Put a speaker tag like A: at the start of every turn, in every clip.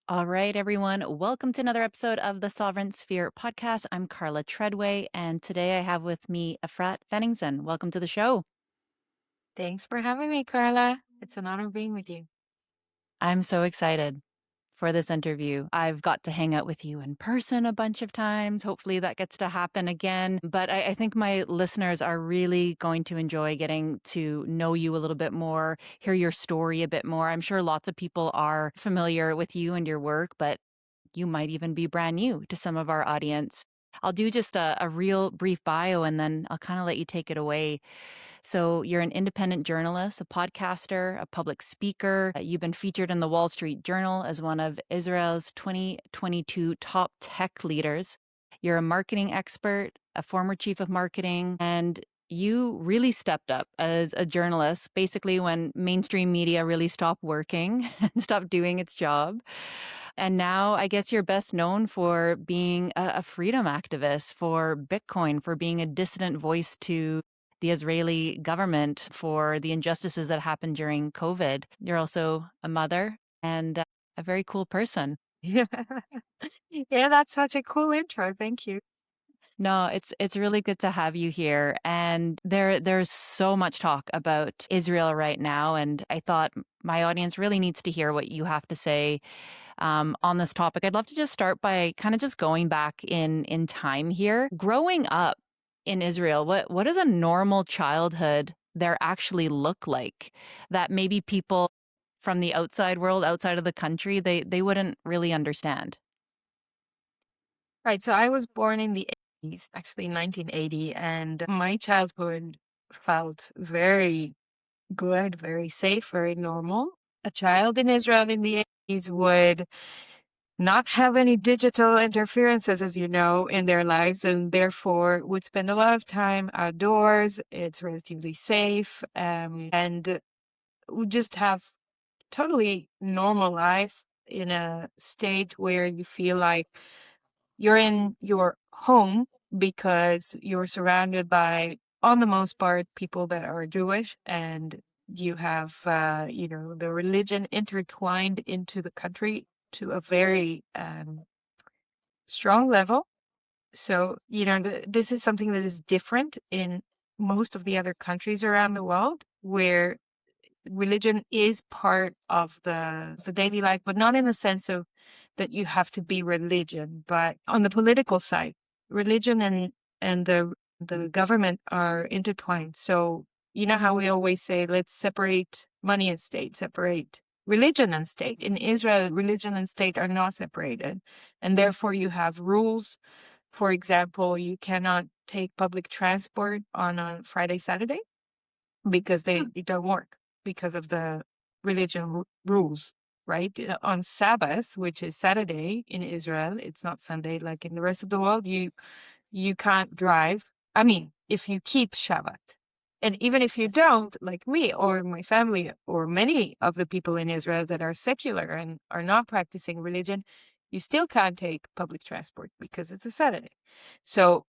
A: All right, everyone. Welcome to another episode of the Sovereign Sphere podcast. I'm Carla Treadway, and today I have with me Efrat Fenigson. Welcome to the show.
B: Thanks for having me, Carla. It's an honor being with you.
A: I'm so excited for this interview. I've got to hang out with you in person a bunch of times. Hopefully that gets to happen again. But I think my listeners are really going to enjoy getting to know you a little bit more, hear your story a bit more. I'm sure lots of people are familiar with you and your work, but you might even be brand new to some of our audience. I'll do just a real brief bio and then I'll kind of let you take it away. So, you're an independent journalist, a podcaster, a public speaker. You've been featured in the Wall Street Journal as one of Israel's 2022 top tech leaders. You're a marketing expert, a former chief of marketing, and you really stepped up as a journalist basically when mainstream media really stopped working and stopped doing its job. And now I guess you're best known for being a freedom activist, for Bitcoin, for being a dissident voice to the Israeli government for the injustices that happened during COVID. You're also a mother and a very cool person.
B: Yeah. Yeah, that's such a cool intro. Thank you.
A: No, it's really good to have you here. And there's so much talk about Israel right now, and I thought my audience really needs to hear what you have to say on this topic. I'd love to just start by kind of just going back in time here. Growing up in Israel, what does a normal childhood there actually look like that maybe people from the outside world, outside of the country, they wouldn't really understand?
B: Right. So I was born in the 80s, actually 1980, and my childhood felt very good, very safe, very normal. A child in Israel in the 80s would not have any digital interferences, as you know, in their lives, and therefore would spend a lot of time outdoors. It's relatively safe, and would just have totally normal life in a state where you feel like you're in your home because you're surrounded by, on the most part, people that are Jewish, and you have, the religion intertwined into the country to a very strong level. So, this is something that is different in most of the other countries around the world where religion is part of the daily life, but not in the sense of that you have to be religion, but on the political side, religion and the government are intertwined. So you know how we always say, let's separate money and state, separate religion and state. In Israel, religion and state are not separated, and therefore you have rules. For example, you cannot take public transport on a Friday, Saturday because they don't work because of the religion rules, right? On Sabbath, which is Saturday in Israel, it's not Sunday like in the rest of the world. You can't drive. I mean, if you keep Shabbat, and even if you don't, like me or my family or many of the people in Israel that are secular and are not practicing religion, you still can't take public transport because it's a Saturday. So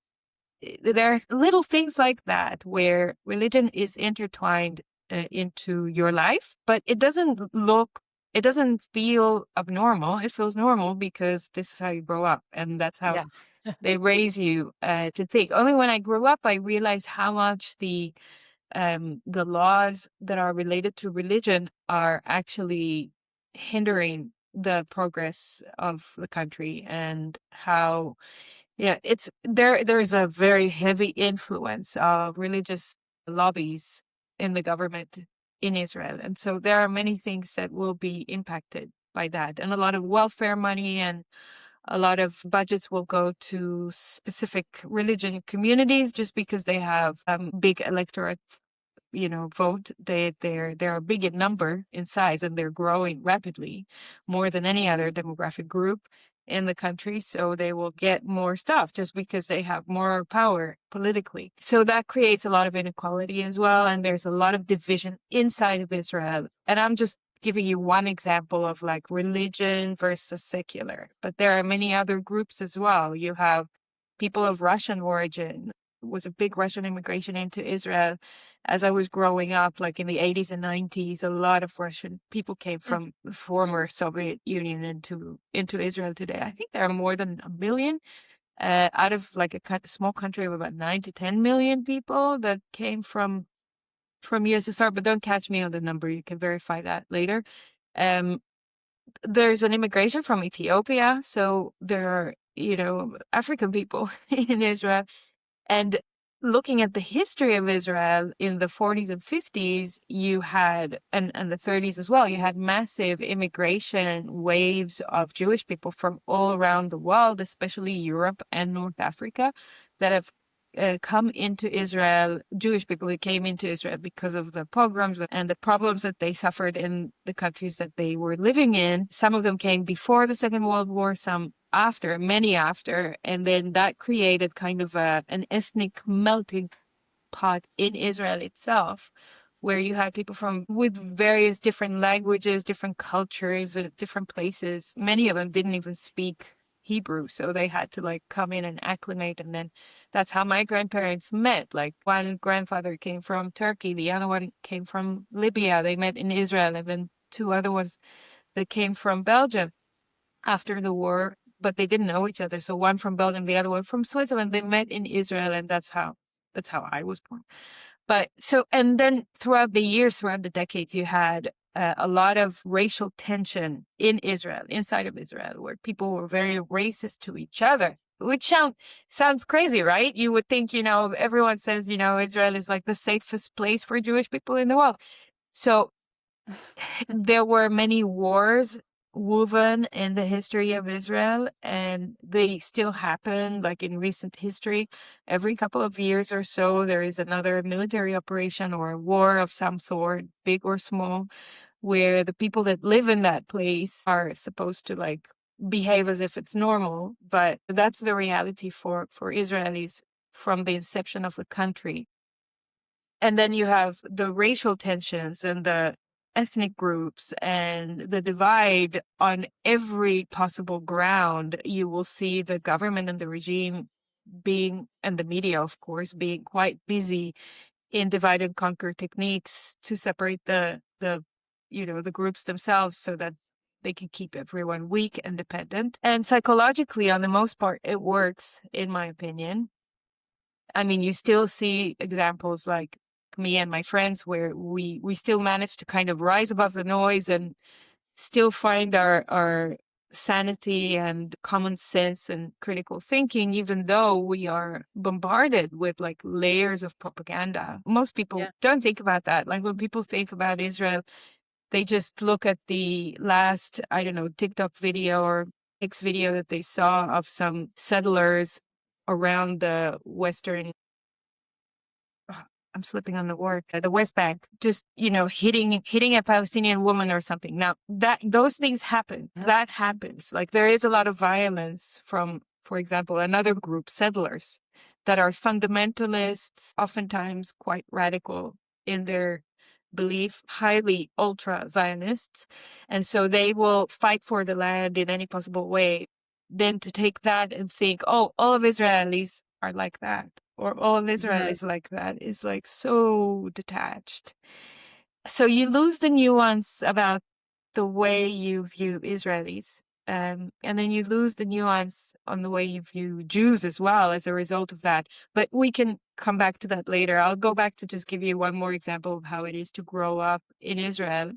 B: there are little things like that where religion is intertwined into your life, but it doesn't feel abnormal. It feels normal because this is how you grow up, and that's how
A: Yeah.
B: they raise you to think. Only when I grew up, I realized how much the laws that are related to religion are actually hindering the progress of the country, and how it's there's a very heavy influence of religious lobbies in the government in Israel. And so there are many things that will be impacted by that. And a lot of welfare money and a lot of budgets will go to specific religion communities just because they have big electorate, vote. They're big in number, in size, and they're growing rapidly, more than any other demographic group in the country. So they will get more stuff just because they have more power politically. So that creates a lot of inequality as well. And there's a lot of division inside of Israel. And I'm just giving you one example of like religion versus secular, but there are many other groups as well. You have people of Russian origin was a big Russian immigration into Israel as I was growing up, like in the 80s and 90s. A lot of Russian people came
A: Mm.
B: from the former Soviet Union into Israel today. I think there are more than 1 million out of like a small country of about 9 to 10 million people that came from USSR. But don't catch me on the number. You can verify that later. There's an immigration from Ethiopia, so there are, African people in Israel. And looking at the history of Israel in the 40s and 50s, you had, and the 30s as well, you had massive immigration waves of Jewish people from all around the world, especially Europe and North Africa, that have come into Israel, Jewish people who came into Israel because of the pogroms and the problems that they suffered in the countries that they were living in. Some of them came before the Second World War, some after, many after, and then that created kind of an ethnic melting pot in Israel itself, where you had people from with various different languages, different cultures, different places. Many of them didn't even speak Hebrew, so they had to like come in and acclimate. And then that's how my grandparents met. Like one grandfather came from Turkey, the other one came from Libya. They met in Israel, and then two other ones that came from Belgium after the war, but they didn't know each other. So one from Belgium, the other one from Switzerland. They met in Israel, and that's how I was born. But so, and then throughout the years, throughout the decades, you had a lot of racial tension in Israel, inside of Israel, where people were very racist to each other, which sounds crazy, right? You would think, everyone says, Israel is like the safest place for Jewish people in the world. So there were many wars woven in the history of Israel, and they still happen, like in recent history. Every couple of years or so, there is another military operation or a war of some sort, big or small, where the people that live in that place are supposed to like behave as if it's normal. But that's the reality for Israelis from the inception of the country. And then you have the racial tensions and the ethnic groups and the divide on every possible ground. You will see the government and the regime being, and the media, of course, being quite busy in divide and conquer techniques to separate the groups themselves so that they can keep everyone weak and dependent. And psychologically, on the most part, it works, in my opinion. I mean, you still see examples like me and my friends where we still manage to kind of rise above the noise and still find our sanity and common sense and critical thinking, even though we are bombarded with like layers of propaganda. Most people
A: Yeah.
B: don't think about that. Like when people think about Israel, they just look at the last, I don't know, TikTok video or X video that they saw of some settlers around the Western, I'm slipping on the word, the West Bank, just, hitting a Palestinian woman or something. Now those things happen.
A: Yeah.
B: That happens. Like there is a lot of violence from, for example, another group, settlers, that are fundamentalists, oftentimes quite radical in their belief, highly ultra Zionists. And so they will fight for the land in any possible way. Then to take that and think, oh, all of Israelis are like that, or all of Israel
A: Mhm.
B: is like that, is like so detached. So you lose the nuance about the way you view Israelis. And then you lose the nuance on the way you view Jews as well as a result of that. But we can come back to that later. I'll go back to just give you one more example of how it is to grow up in Israel.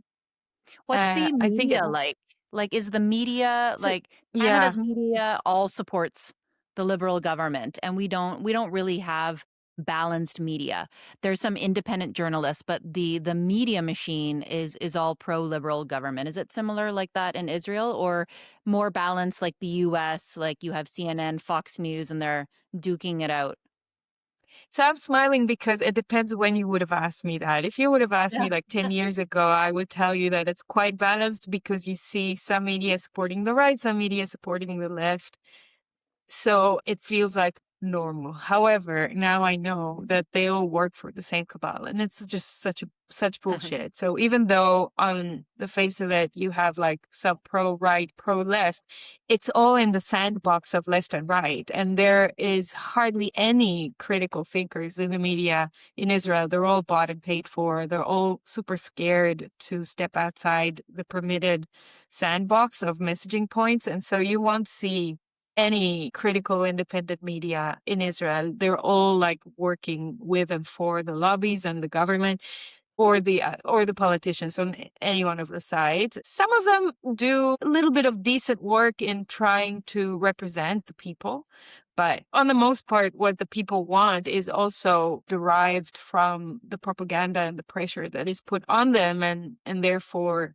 A: What's the
B: I think
A: media like? Like, is the media
B: so,
A: like
B: yeah.
A: Canada's media all supports the Liberal government, and we don't really have balanced media. There's some independent journalists, but the media machine is all pro-Liberal government. Is it similar like that in Israel, or more balanced like the US, like you have CNN, Fox News, and they're duking it out?
B: So I'm smiling because it depends when you would have asked me that. If you would have asked
A: Yeah.
B: me like 10 years ago, I would tell you that it's quite balanced because you see some media supporting the right, some media supporting the left. So it feels like normal. However, now I know that they all work for the same cabal, and it's just such bullshit. So even though on the face of it you have like some pro right, pro left, it's all in the sandbox of left and right, and there is hardly any critical thinkers in the media in Israel. They're all bought and paid for. They're all super scared to step outside the permitted sandbox of messaging points, and so you won't see any critical independent media in Israel. They're all like working with and for the lobbies and the government or the politicians on any one of the sides. Some of them do a little bit of decent work in trying to represent the people, but on the most part, what the people want is also derived from the propaganda and the pressure that is put on them, and therefore,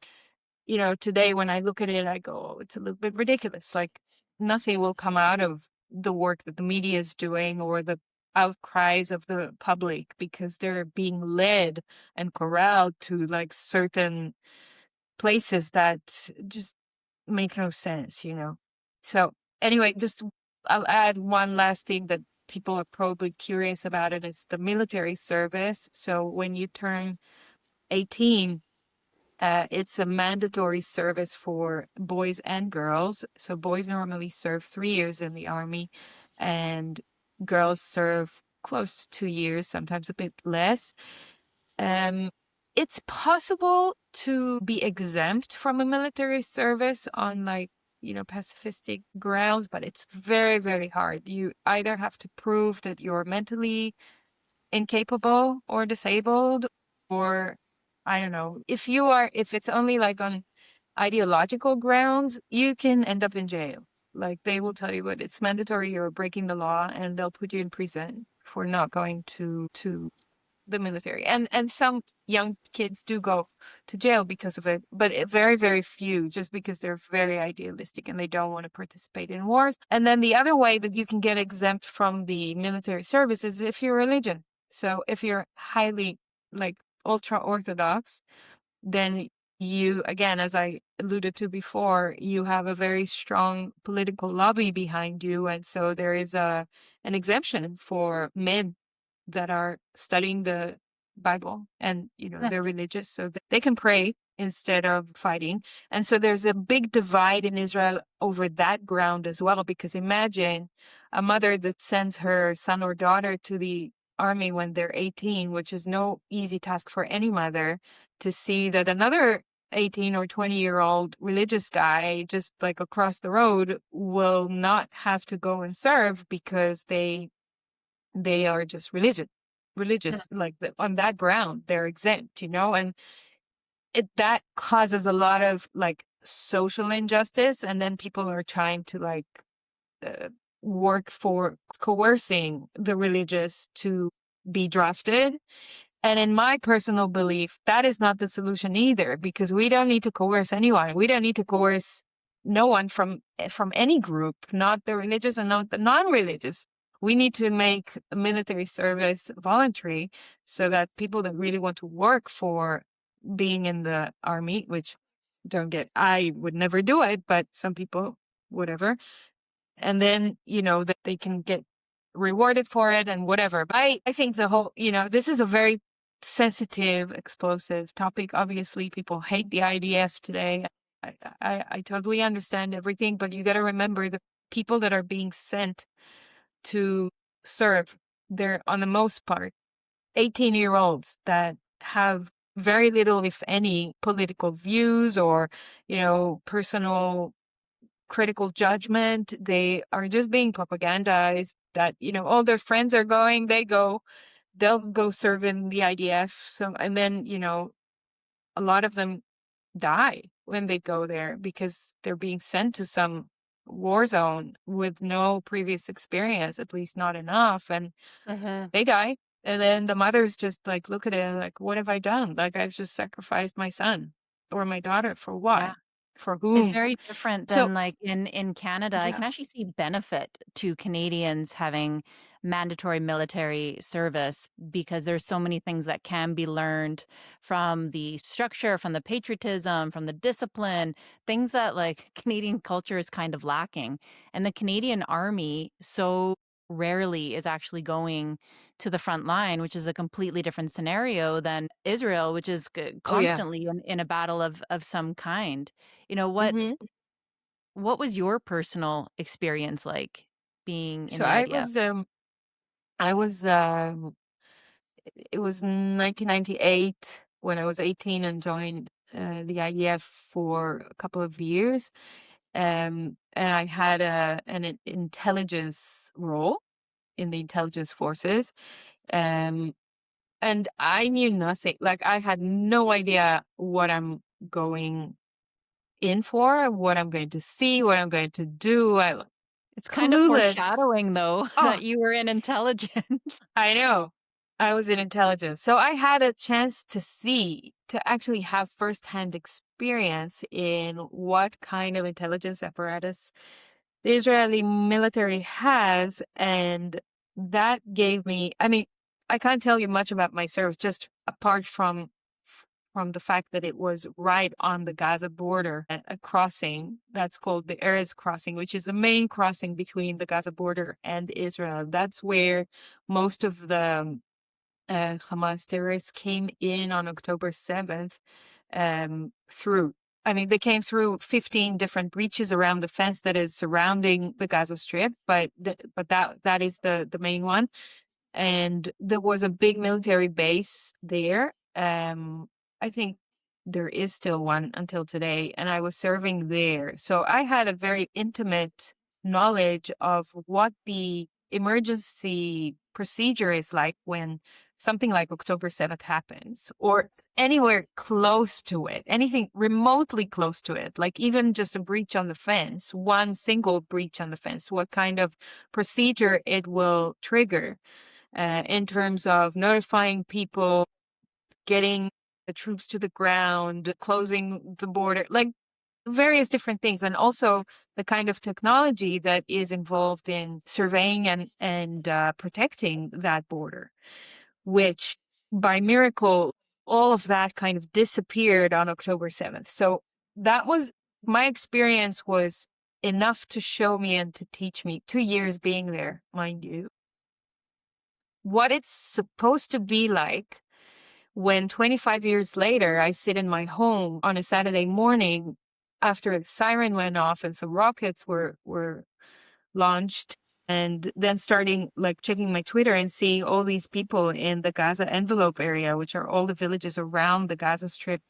B: today when I look at it, I go, oh, it's a little bit ridiculous. Like nothing will come out of the work that the media is doing or the outcries of the public because they're being led and corralled to like certain places that just make no sense. So anyway, just I'll add one last thing that people are probably curious about it is the military service. So when you turn 18, it's a mandatory service for boys and girls. So boys normally serve 3 years in the army, and girls serve close to 2 years, sometimes a bit less. Um, it's possible to be exempt from a military service on like, pacifistic grounds, but it's very, very hard. You either have to prove that you're mentally incapable or disabled, or I don't know. If it's only like on ideological grounds, you can end up in jail. Like they will tell you, but it's mandatory, you're breaking the law, and they'll put you in prison for not going to the military. And some young kids do go to jail because of it, but very, very few, just because they're very idealistic and they don't want to participate in wars. And then the other way that you can get exempt from the military service is if you're religion. So if you're highly like ultra orthodox, then you, again, as I alluded to before, you have a very strong political lobby behind you. And so there is an exemption for men that are studying the Bible and, they're religious, so that they can pray instead of fighting. And so there's a big divide in Israel over that ground as well, because imagine a mother that sends her son or daughter to the army when they're 18, which is no easy task for any mother, to see that another 18 or 20-year-old religious guy just like across the road will not have to go and serve because they are just religious, like on that ground, they're exempt, and that causes a lot of like social injustice. And then people are trying to like uh, work for coercing the religious to be drafted. And in my personal belief, that is not the solution either, because we don't need to coerce anyone. We don't need to coerce no one from any group, not the religious and not the non-religious. We need to make military service voluntary so that people that really want to work for being in the army, which I would never do it, but some people, whatever. And then, that they can get rewarded for it and whatever. But I think the whole, this is a very sensitive, explosive topic. Obviously, people hate the IDF today. I totally understand everything, but you got to remember the people that are being sent to serve, they're on the most part 18-year-olds that have very little, if any, political views or, personal critical judgment. They are just being propagandized that, all their friends are going, they'll go serve in the IDF. So, and then, a lot of them die when they go there because they're being sent to some war zone with no previous experience, at least not enough. And they die. And then the mothers just like look at it like, what have I done? Like I've just sacrificed my son or my daughter for what?
A: Yeah.
B: For
A: It's
B: whom?
A: very different
B: So
A: than like in Canada. I
B: yeah.
A: can actually see benefit to Canadians having mandatory military service because there's so many things that can be learned from the structure, from the patriotism, from the discipline, things that like Canadian culture is kind of lacking. And the Canadian Army, so rarely is actually going to the front line, which is a completely different scenario than Israel, which is
B: Oh yeah.
A: constantly in a battle of some kind. You know,
B: Hmm.
A: what was your personal experience like being in
B: So
A: the
B: I
A: IDF?
B: was I was it was 1998 when I was 18 and joined the IDF for a couple of years. And I had an intelligence role in the intelligence forces. Um, and I knew nothing. Like I had no idea what I'm going in for, what I'm going to see, what I'm going to do. I
A: It's kind of
B: clueless.
A: foreshadowing, though,
B: Oh,
A: that you were in intelligence.
B: I know. I was in intelligence. So I had a chance to see, to actually have firsthand experience in what kind of intelligence apparatus the Israeli military has. And that gave me, I mean, I can't tell you much about my service, just apart from the fact that it was right on the Gaza border, a crossing that's called the Erez crossing, which is the main crossing between the Gaza border and Israel. That's where most of the Hamas terrorists came in on October 7th through. I mean, they came through 15 different breaches around the fence that is surrounding the Gaza Strip, but that is the main one. And there was a big military base there. I think there is still one until today, and I was serving there. So I had a very intimate knowledge of what the emergency procedure is like when something like October 7th happens, or anywhere close to it, anything remotely close to it, like even just a breach on the fence, one single breach on the fence, what kind of procedure it will trigger in terms of notifying people, getting the troops to the ground, closing the border, like various different things. And also the kind of technology that is involved in surveying and protecting that border, which by miracle, all of that kind of disappeared on October 7th. So that was my experience was enough to show me and to teach me 2 years being there, mind you, what it's supposed to be like when 25 years later I sit in my home on a Saturday morning after a siren went off and some rockets were launched, and then starting like checking my Twitter and seeing all these people in the Gaza envelope area, which are all the villages around the Gaza Strip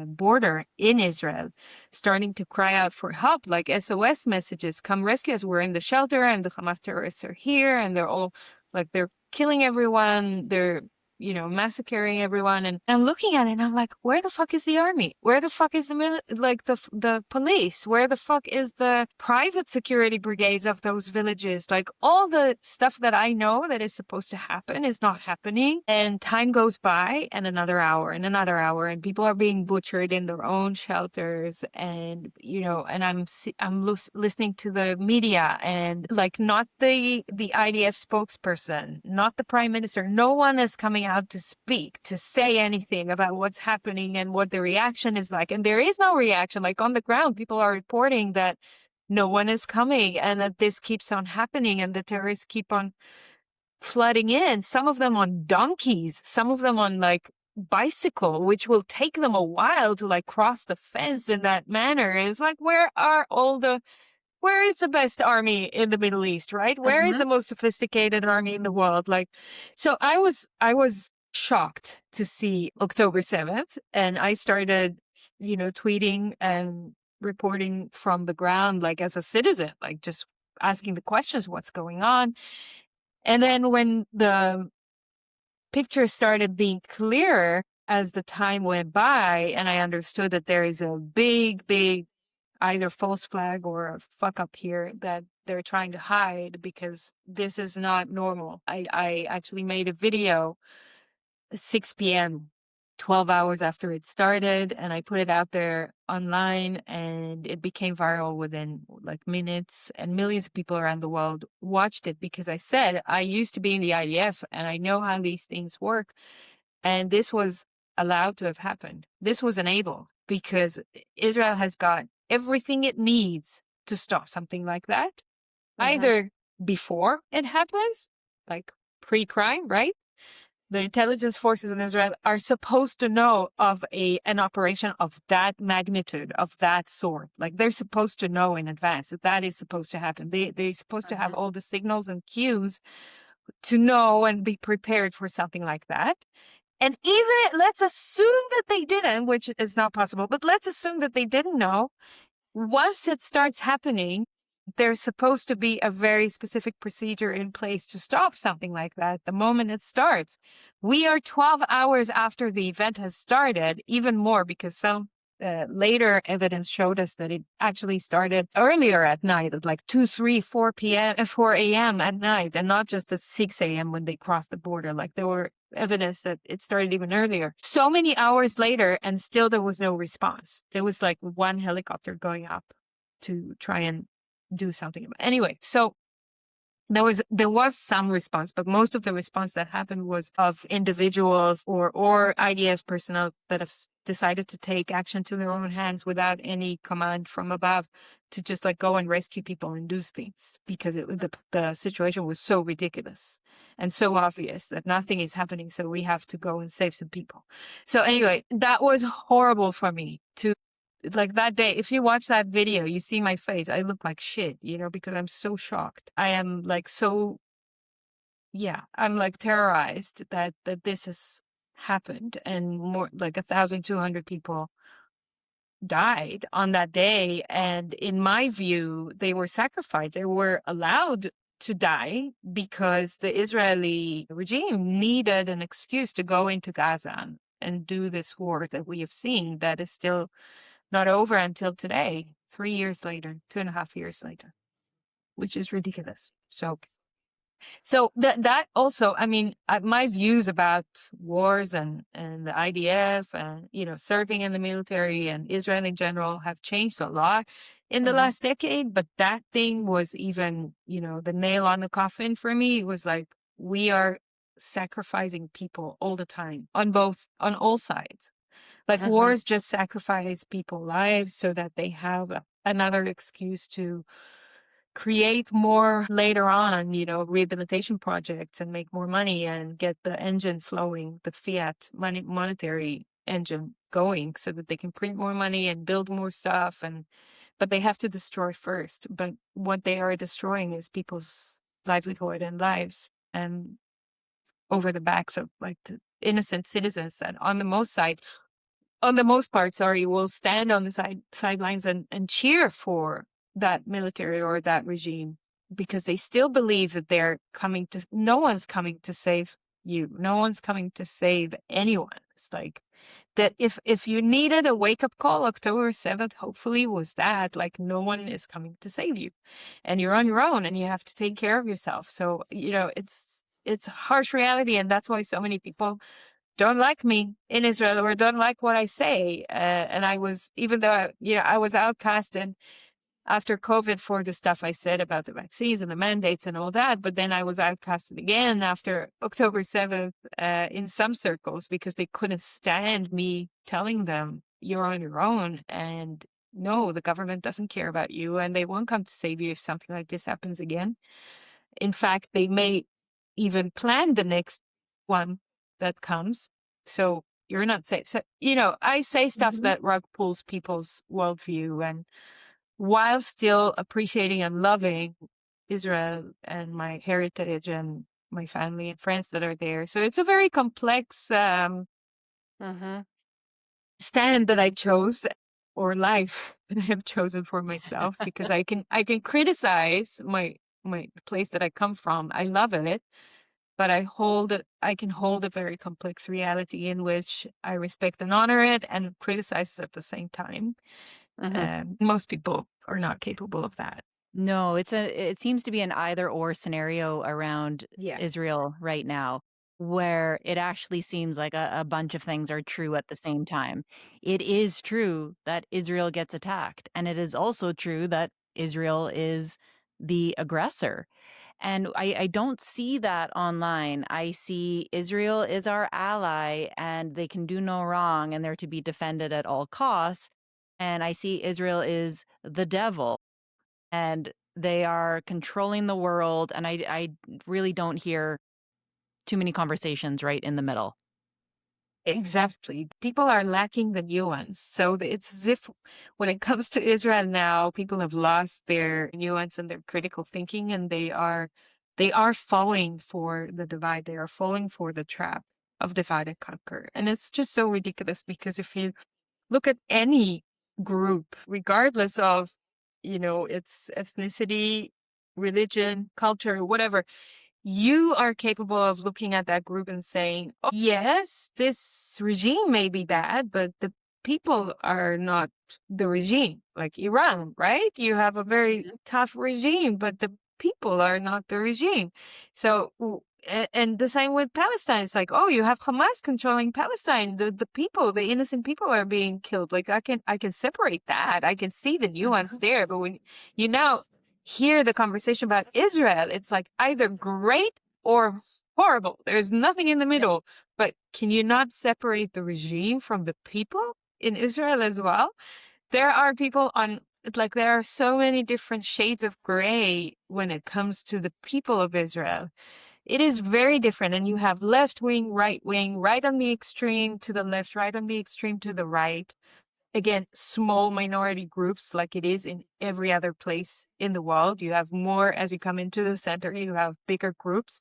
B: border in Israel, starting to cry out for help, like SOS messages, come rescue us, we're in the shelter and the Hamas terrorists are here, and they're all like they're killing everyone, they're massacring everyone. And I'm looking at it and I'm like, where the fuck is the army? Where the fuck is the police? Where the fuck is the private security brigades of those villages? Like all the stuff that I know that is supposed to happen is not happening. And time goes by and another hour, and people are being butchered in their own shelters. And, and I'm listening to the media, and like not the IDF spokesperson, not the prime minister, no one is coming out to speak, to say anything about what's happening and what the reaction is like. And there is no reaction. Like on the ground, people are reporting that no one is coming and that this keeps on happening and the terrorists keep on flooding in, some of them on donkeys, some of them on like bicycle, which will take them a while to like cross the fence in that manner. It's like, where is the best army in the Middle East, right? Where is
A: Mhm.
B: the most sophisticated army in the world? Like, so I was shocked to see October 7th, and I started, tweeting and reporting from the ground, like as a citizen, like just asking the questions, what's going on? And then when the picture started being clearer as the time went by, and I understood that there is a big, big either false flag or a fuck up here that they're trying to hide, because this is not normal. I actually made a video 6 p.m., 12 hours after it started, and I put it out there online, and it became viral within like minutes, and millions of people around the world watched it because I said I used to be in the IDF and I know how these things work. And this was allowed to have happened. This was enabled because Israel has got everything it needs to stop something like that.
A: They have.
B: Either before it happens, like pre-crime, right? The intelligence forces in Israel are supposed to know of an operation of that magnitude, of that sort. Like they're supposed to know in advance that that is supposed to happen. They're supposed to have all the signals and cues to know and be prepared for something like that. And even let's assume that they didn't, which is not possible, but let's assume that they didn't know. Once it starts happening, there's supposed to be a very specific procedure in place to stop something like that the moment it starts. We are 12 hours after the event has started, even more because some later evidence showed us that it actually started earlier at night at like 2, 3, 4 p.m., 4 a.m. at night, and not just at 6 a.m. when they crossed the border. Like there were evidence that it started even earlier. So many hours later, and still there was no response. There was like one helicopter going up to try and do something. Anyway, so there was some response, but most of the response that happened was of individuals or IDF personnel that have decided to take action to their own hands without any command from above to just like go and rescue people and do things because the situation was so ridiculous and so obvious that nothing is happening. So we have to go and save some people. So anyway, that was horrible for me to like that day. If you watch that video, you see my face. I look like shit, because I'm so shocked. I am like I'm like terrorized that this has happened, and more like 1,200 people died on that day. And in my view, they were sacrificed. They were allowed to die because the Israeli regime needed an excuse to go into Gaza and do this war that we have seen that is still not over until today, 3 years later, 2.5 years later, which is ridiculous. So that also, I mean, my views about wars and the IDF and, serving in the military and Israel in general have changed a lot in the last decade. But that thing was even, the nail on the coffin for me. It was like, we are sacrificing people all the time on all sides. Like wars just sacrifice people's lives so that they have another excuse to create more later on, rehabilitation projects and make more money and get the engine flowing, the fiat monetary engine going so that they can print more money and build more stuff. But they have to destroy first. But what they are destroying is people's livelihood and lives, and over the backs of like the innocent citizens that on the most part, will stand on the sidelines and cheer for that military or that regime because they still believe that no one's coming to save you. No one's coming to save anyone. It's like that if you needed a wake-up call, October 7th, hopefully was that, like, no one is coming to save you. And you're on your own and you have to take care of yourself. So, it's a harsh reality, and that's why so many people don't like me in Israel or don't like what I say. And I was, even though, I was outcasted after COVID for the stuff I said about the vaccines and the mandates and all that. But then I was outcasted again after October 7th in some circles because they couldn't stand me telling them you're on your own. And no, the government doesn't care about you and they won't come to save you if something like this happens again. In fact, they may even plan the next one that comes. So you're not safe. So, I say stuff that rug pulls people's worldview, and while still appreciating and loving Israel and my heritage and my family and friends that are there. So it's a very complex stand that I chose, or life that I have chosen for myself, because I can criticize the place that I come from. I love it, but I can hold a very complex reality in which I respect and honor it and criticize at the same time. Most people are not capable of that.
A: No, it seems to be an either or scenario around
B: Yeah.
A: Israel right now, where it actually seems like a bunch of things are true at the same time. It is true that Israel gets attacked, and it is also true that Israel is the aggressor. And I don't see that online. I see Israel is our ally and they can do no wrong and they're to be defended at all costs. And I see Israel is the devil and They are controlling the world, and I really don't hear too many conversations right in the middle.
B: Exactly. People are lacking the nuance. So it's as if when it comes to Israel now, people have lost their nuance and their critical thinking, and they are falling for the divide. They are falling for the trap of divide and conquer. And it's just so ridiculous because if you look at any group, regardless of, its ethnicity, religion, culture, whatever, you are capable of looking at that group and saying, oh, yes, this regime may be bad, but the people are not the regime. Like Iran, right? You have a very tough regime, but the people are not the regime. So, and the same with Palestine. It's like, oh, you have Hamas controlling Palestine. The people, the innocent people are being killed. Like I can separate that. I can see the nuance there. But when you now hear the conversation about Israel, it's like either great or horrible. There's nothing in the middle. But can you not separate the regime from the people in Israel as well? There are people on, like, there are so many different shades of gray when it comes to the people of Israel. It is very different. And you have left wing, right on the extreme to the left, right on the extreme to the right. Again, small minority groups like it is in every other place in the world. You have more as you come into the center, you have bigger groups.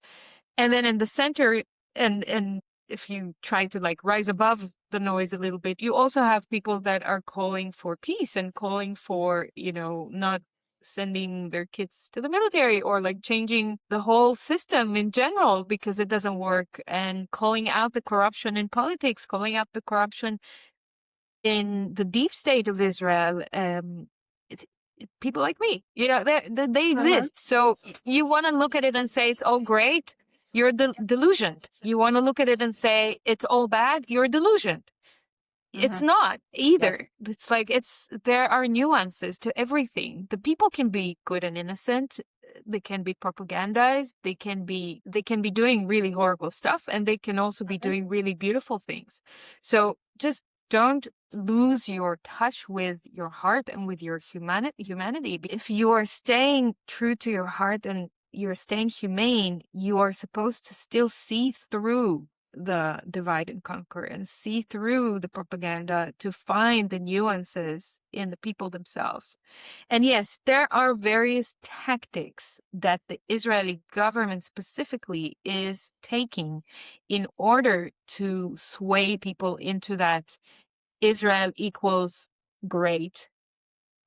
B: And then in the center, and if you try to like rise above the noise a little bit, you also have people that are calling for peace and calling for, not sending their kids to the military or like changing the whole system in general because it doesn't work, and calling out the corruption in politics, calling out the corruption in the deep state of Israel. It's people like me, they exist. So you want to look at it and say it's all great, you're delusioned. You want to look at it and say it's all bad, you're delusioned. It's not either. Yes. It's like there are nuances to everything. The people can be good and innocent. They can be propagandized. They can be doing really horrible stuff, and they can also be doing really beautiful things. So just don't lose your touch with your heart and with your humanity. If you are staying true to your heart and you're staying humane, you are supposed to still see through the divide and conquer and see through the propaganda to find the nuances in the people themselves. And yes, there are various tactics that the Israeli government specifically is taking in order to sway people into that Israel equals great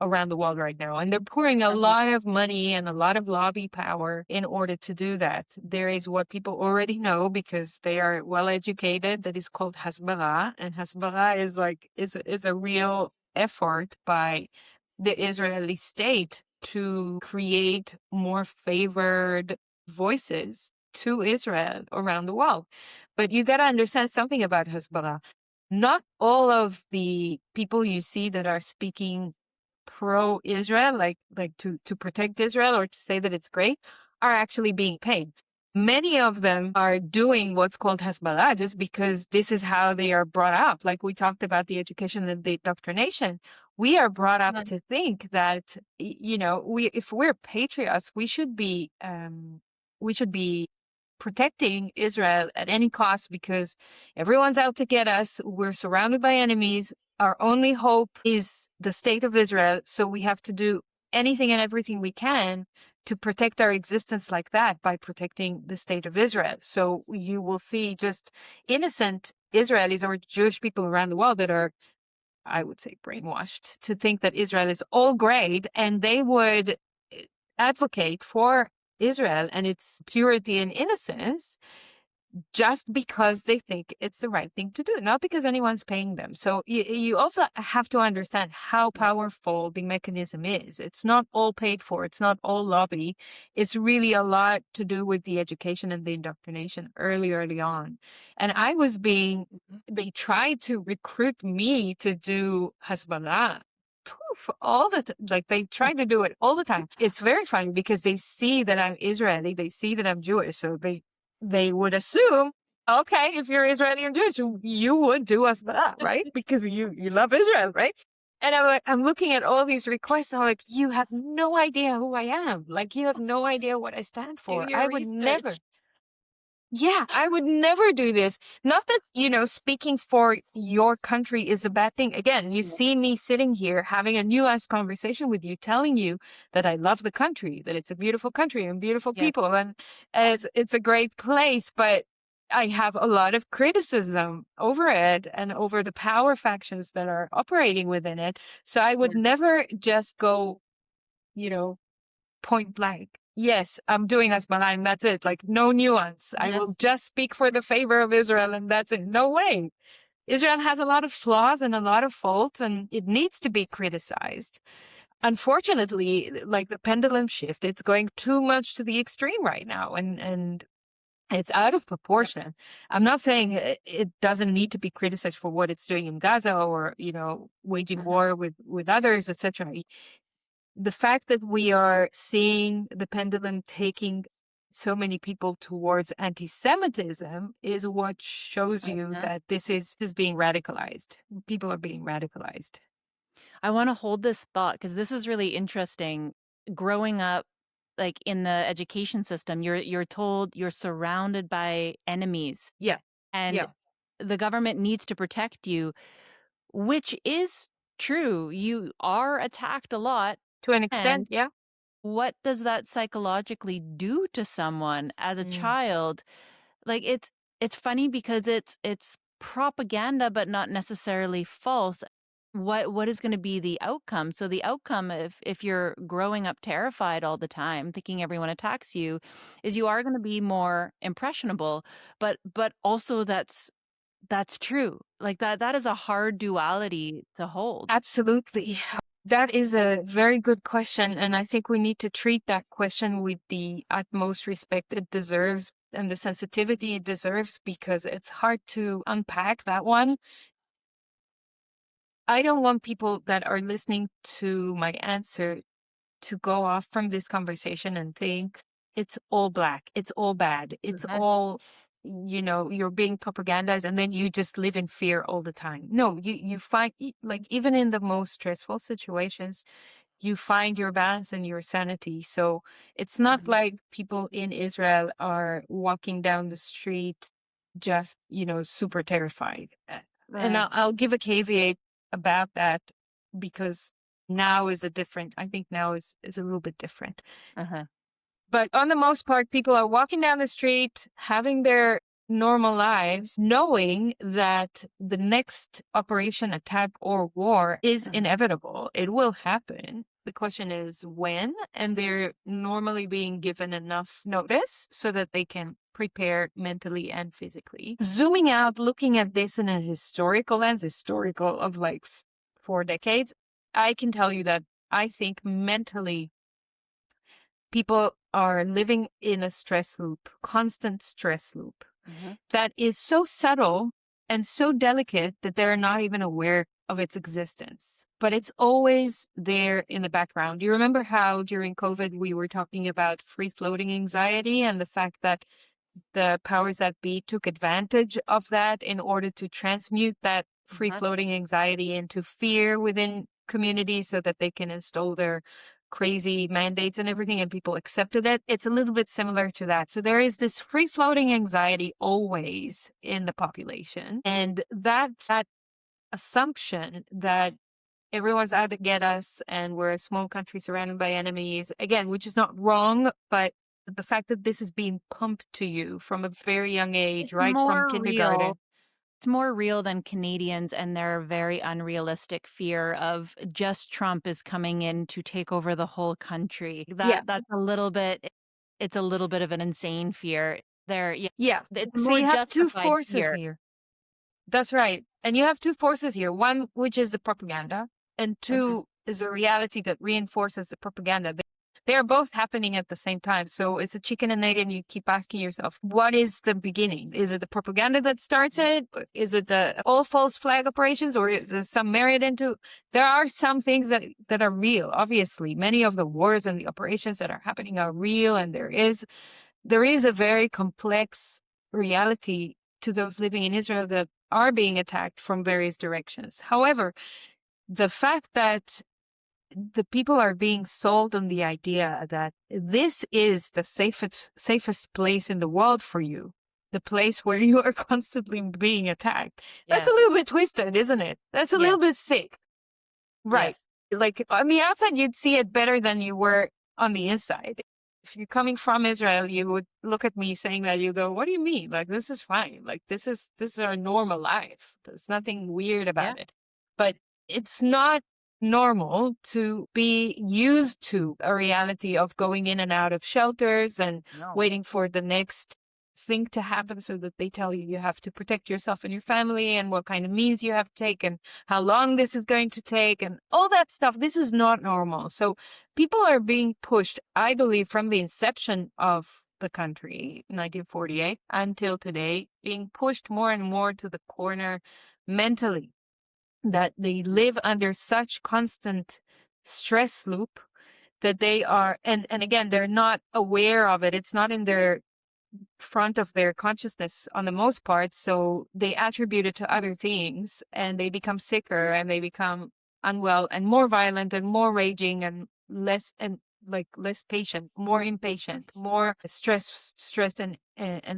B: around the world right now. And they're pouring a lot of money and a lot of lobby power in order to do that. There is what people already know because they are well educated, that is called Hasbara. And Hasbara is a real effort by the Israeli state to create more favored voices to Israel around the world. But you got to understand something about Hasbara. Not all of the people you see that are speaking pro-Israel, like to protect Israel or to say that it's great, are actually being paid. Many of them are doing what's called Hasbara just because this is how they are brought up. Like we talked about the education and the indoctrination. We are brought up to think that, if we're patriots, we should be protecting Israel at any cost because everyone's out to get us. We're surrounded by enemies. Our only hope is the state of Israel. So we have to do anything and everything we can to protect our existence like that by protecting the state of Israel. So you will see just innocent Israelis or Jewish people around the world that are, I would say, brainwashed to think that Israel is all great, and they would advocate for Israel and its purity and innocence just because they think it's the right thing to do, not because anyone's paying them. So you also have to understand how powerful the mechanism is. It's not all paid for. It's not all lobby. It's really a lot to do with the education and the indoctrination early on. And they tried to recruit me to do Hasbara all the time. Like they try to do it all the time. It's very funny because they see that I'm Israeli. They see that I'm Jewish. So they would assume, okay, if you're Israeli and Jewish, you would do Hasbara, right? Because you love Israel, right? And I'm looking at all these requests. And I'm like, you have no idea who I am. Like, you have no idea what I stand
A: Do
B: for.
A: your
B: I would never.
A: research.
B: Yeah, I would never do this. Not that, speaking for your country is a bad thing. Again, you see me sitting here having a nuanced conversation with you, telling you that I love the country, that it's a beautiful country and beautiful
A: Yes.
B: people, and it's a great place. But I have a lot of criticism over it and over the power factions that are operating within it. So I would never just go, you know, point blank. Yes, I'm doing Hezbollah and that's it. Like, no nuance. I will just speak for the favor of Israel and that's it. No way. Israel has a lot of flaws and a lot of faults and it needs to be criticized. Unfortunately, like the pendulum shift, it's going too much to the extreme right now and it's out of proportion. I'm not saying it doesn't need to be criticized for what it's doing in Gaza or, waging war with others, etc. The fact that we are seeing the pendulum taking so many people towards anti-Semitism is what shows you that this is being radicalized. People are being radicalized.
A: I want to hold this thought because this is really interesting. Growing up, like in the education system, you're told you're surrounded by enemies.
B: Yeah.
A: And
B: Yeah.
A: the government needs to protect you, which is true. You are attacked a lot.
B: To an extent,
A: And
B: yeah.
A: what does that psychologically do to someone as a child? Like it's funny because it's propaganda but not necessarily false. What is going to be the outcome? So the outcome, if you're growing up terrified all the time thinking everyone attacks you, is you are going to be more impressionable, but also that's true. Like that is a hard duality to hold.
B: Absolutely. That is a very good question. And I think we need to treat that question with the utmost respect it deserves and the sensitivity it deserves because it's hard to unpack that one. I don't want people that are listening to my answer to go off from this conversation and think it's all black, it's all bad, it's all, you're being propagandized and then you just live in fear all the time. No, you find, like, even in the most stressful situations, you find your balance and your sanity. So it's not like people in Israel are walking down the street just, super terrified. And I'll give a caveat about that because I think now is a little bit different. But on the most part, people are walking down the street, having their normal lives, knowing that the next operation, attack, or war is inevitable. It will happen. The question is when, and they're normally being given enough notice so that they can prepare mentally and physically. Zooming out, looking at this in a historical lens, historical of like 4 decades, I can tell you that I think mentally people are living in a stress loop, constant stress loop that is so subtle and so delicate that they're not even aware of its existence. But it's always there in the background. You remember how during COVID we were talking about free floating anxiety and the fact that the powers that be took advantage of that in order to transmute that free floating anxiety into fear within communities so that they can install their crazy mandates and everything and people accepted it. It's a little bit similar to that. So there is this free floating anxiety always in the population. And that assumption that everyone's out to get us and we're a small country surrounded by enemies, again, which is not wrong, but the fact that this is being pumped to you from a very young age,
A: It's
B: right from
A: more
B: kindergarten.
A: real. It's more real than Canadians and their very unrealistic fear of just Trump is coming in to take over the whole country. That's a little bit, it's a little bit of an insane fear.
B: Yeah.
A: It's
B: So
A: more
B: you have two
A: justified
B: forces
A: fear.
B: here. That's right. And you have two forces here. One, which is the propaganda, and two is a reality that reinforces the propaganda. They are both happening at the same time. So it's a chicken and egg, and you keep asking yourself, what is the beginning? Is it the propaganda that starts it? Is it the all false flag operations, or is there some merit into? There are some things that are real. Obviously, many of the wars and the operations that are happening are real, and there is a very complex reality to those living in Israel that are being attacked from various directions. However, the fact that the people are being sold on the idea that this is the safest place in the world for you, the place where you are constantly being attacked. That's a
A: Yes.
B: little bit twisted, isn't it? That's a
A: Yes.
B: little bit sick. Right.
A: Yes.
B: Like on the outside, you'd see it better than you were on the inside. If you're coming from Israel, you would look at me saying that, you go, what do you mean? Like, this is fine. Like, this is our normal life. There's nothing weird
A: Yeah.
B: about it. But it's not normal to be used to a reality of going in and out of shelters and
A: No.
B: waiting for the next thing to happen so that they tell you you have to protect yourself and your family and what kind of means you have to take and how long this is going to take and all that stuff. This is not normal. So people are being pushed, I believe, from the inception of the country, 1948, until today, being pushed more and more to the corner mentally, that they live under such constant stress loop that they are, and again, they're not aware of it. It's not in their front of their consciousness on the most part, so they attribute it to other things and they become sicker and they become unwell and more violent and more raging and less patient, more impatient, more stressed and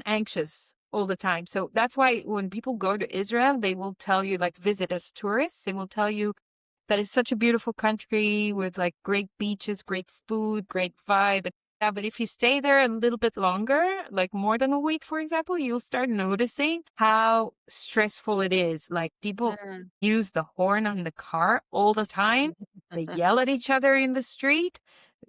B: anxious all the time. So that's why when people go to Israel, they will tell you, like, visit as tourists, they will tell you that it's such a beautiful country with like great beaches, great food, great vibe. Yeah, but if you stay there a little bit longer, like more than a week, for example, you'll start noticing how stressful it is. Like people
A: Mm.
B: use the horn on the car all the time. They yell at each other in the street.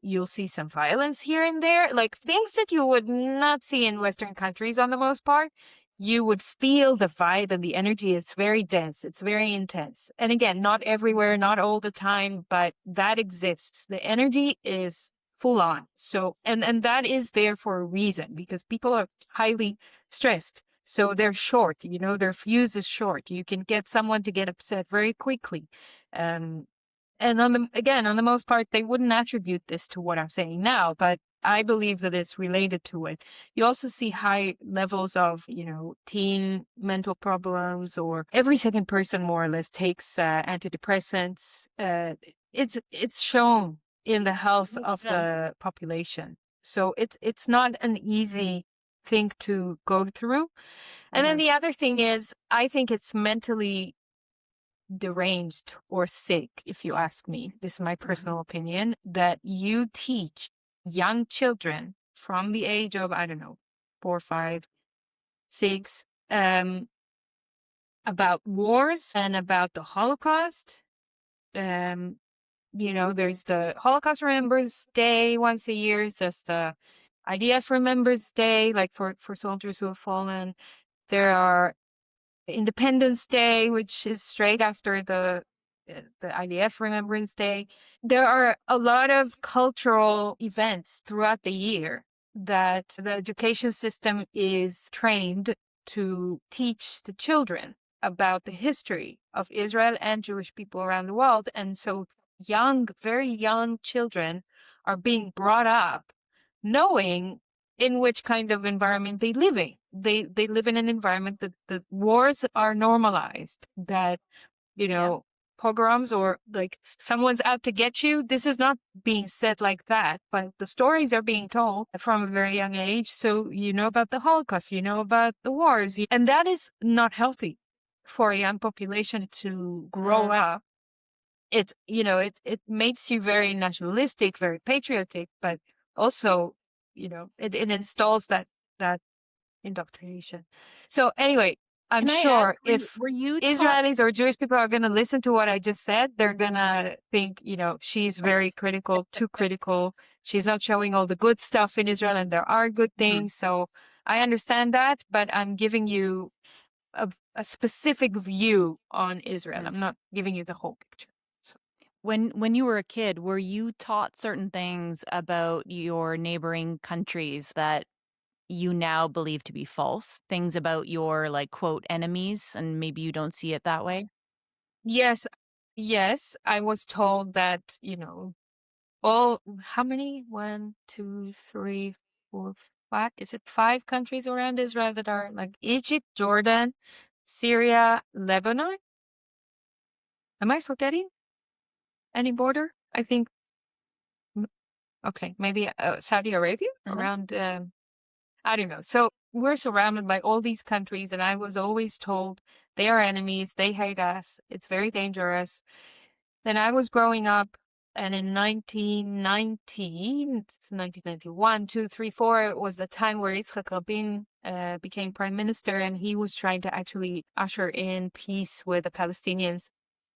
B: You'll see some violence here and there, like things that you would not see in Western countries on the most part. You would feel the vibe and the energy. It's very dense. It's very intense. And again, not everywhere, not all the time, but that exists. The energy is full on. So, and that is there for a reason, because people are highly stressed. So they're short, their fuse is short. You can get someone to get upset very quickly. Um, and on the most part, they wouldn't attribute this to what I'm saying now, but I believe that it's related to it. You also see high levels of, teen mental problems, or every second person more or less takes antidepressants. It's shown in the health
A: Makes
B: of
A: sense.
B: the population. So it's not an easy thing to go through. And then
A: Mhm.
B: the other thing is, I think it's mentally deranged or sick, if you ask me. This is my personal opinion, that you teach young children from the age of, I don't know, 4, 5, 6, about wars and about the Holocaust. There's the Holocaust Remembrance Day once a year. There's the IDF Remembrance Day, like for soldiers who have fallen. There are Independence Day, which is straight after the IDF Remembrance Day. There are a lot of cultural events throughout the year that the education system is trained to teach the children about the history of Israel and Jewish people around the world. And so very young children are being brought up knowing in which kind of environment they live in. They live in an environment that the wars are normalized, that, you
A: Yeah.
B: know, pogroms or like someone's out to get you. This is not being said like that, but the stories are being told from a very young age. So you know about the Holocaust, you know about the wars, and that is not healthy for a young population to grow
A: Mm.
B: up. It makes you very nationalistic, very patriotic, but also, it installs that indoctrination. So anyway, I'm
A: Can I ask,
B: sure if
A: were you taught?
B: Israelis or Jewish people are going to listen to what I just said, they're going to think, she's very critical, too critical. She's not showing all the good stuff in Israel, and there are good
A: Mhm.
B: things. So I understand that, but I'm giving you a specific view on Israel.
A: Mm.
B: I'm not giving you the whole picture. So.
A: When you were a kid, were you taught certain things about your neighboring countries that you now believe to be false? Things about your, like, quote, enemies, and maybe you don't see it that way?
B: Yes, yes, I was told that, how many? One, two, three, four, five. Is it 5 countries around Israel that are like Egypt, Jordan, Syria, Lebanon? Am I forgetting? any border. I think, okay, maybe Saudi Arabia
A: Uh-huh.
B: around, I don't know. So we're surrounded by all these countries, and I was always told they are enemies, they hate us, it's very dangerous. Then I was growing up, and in 1991, 2, 3, 4, it was the time where Yitzhak Rabin became prime minister, and he was trying to actually usher in peace with the Palestinians.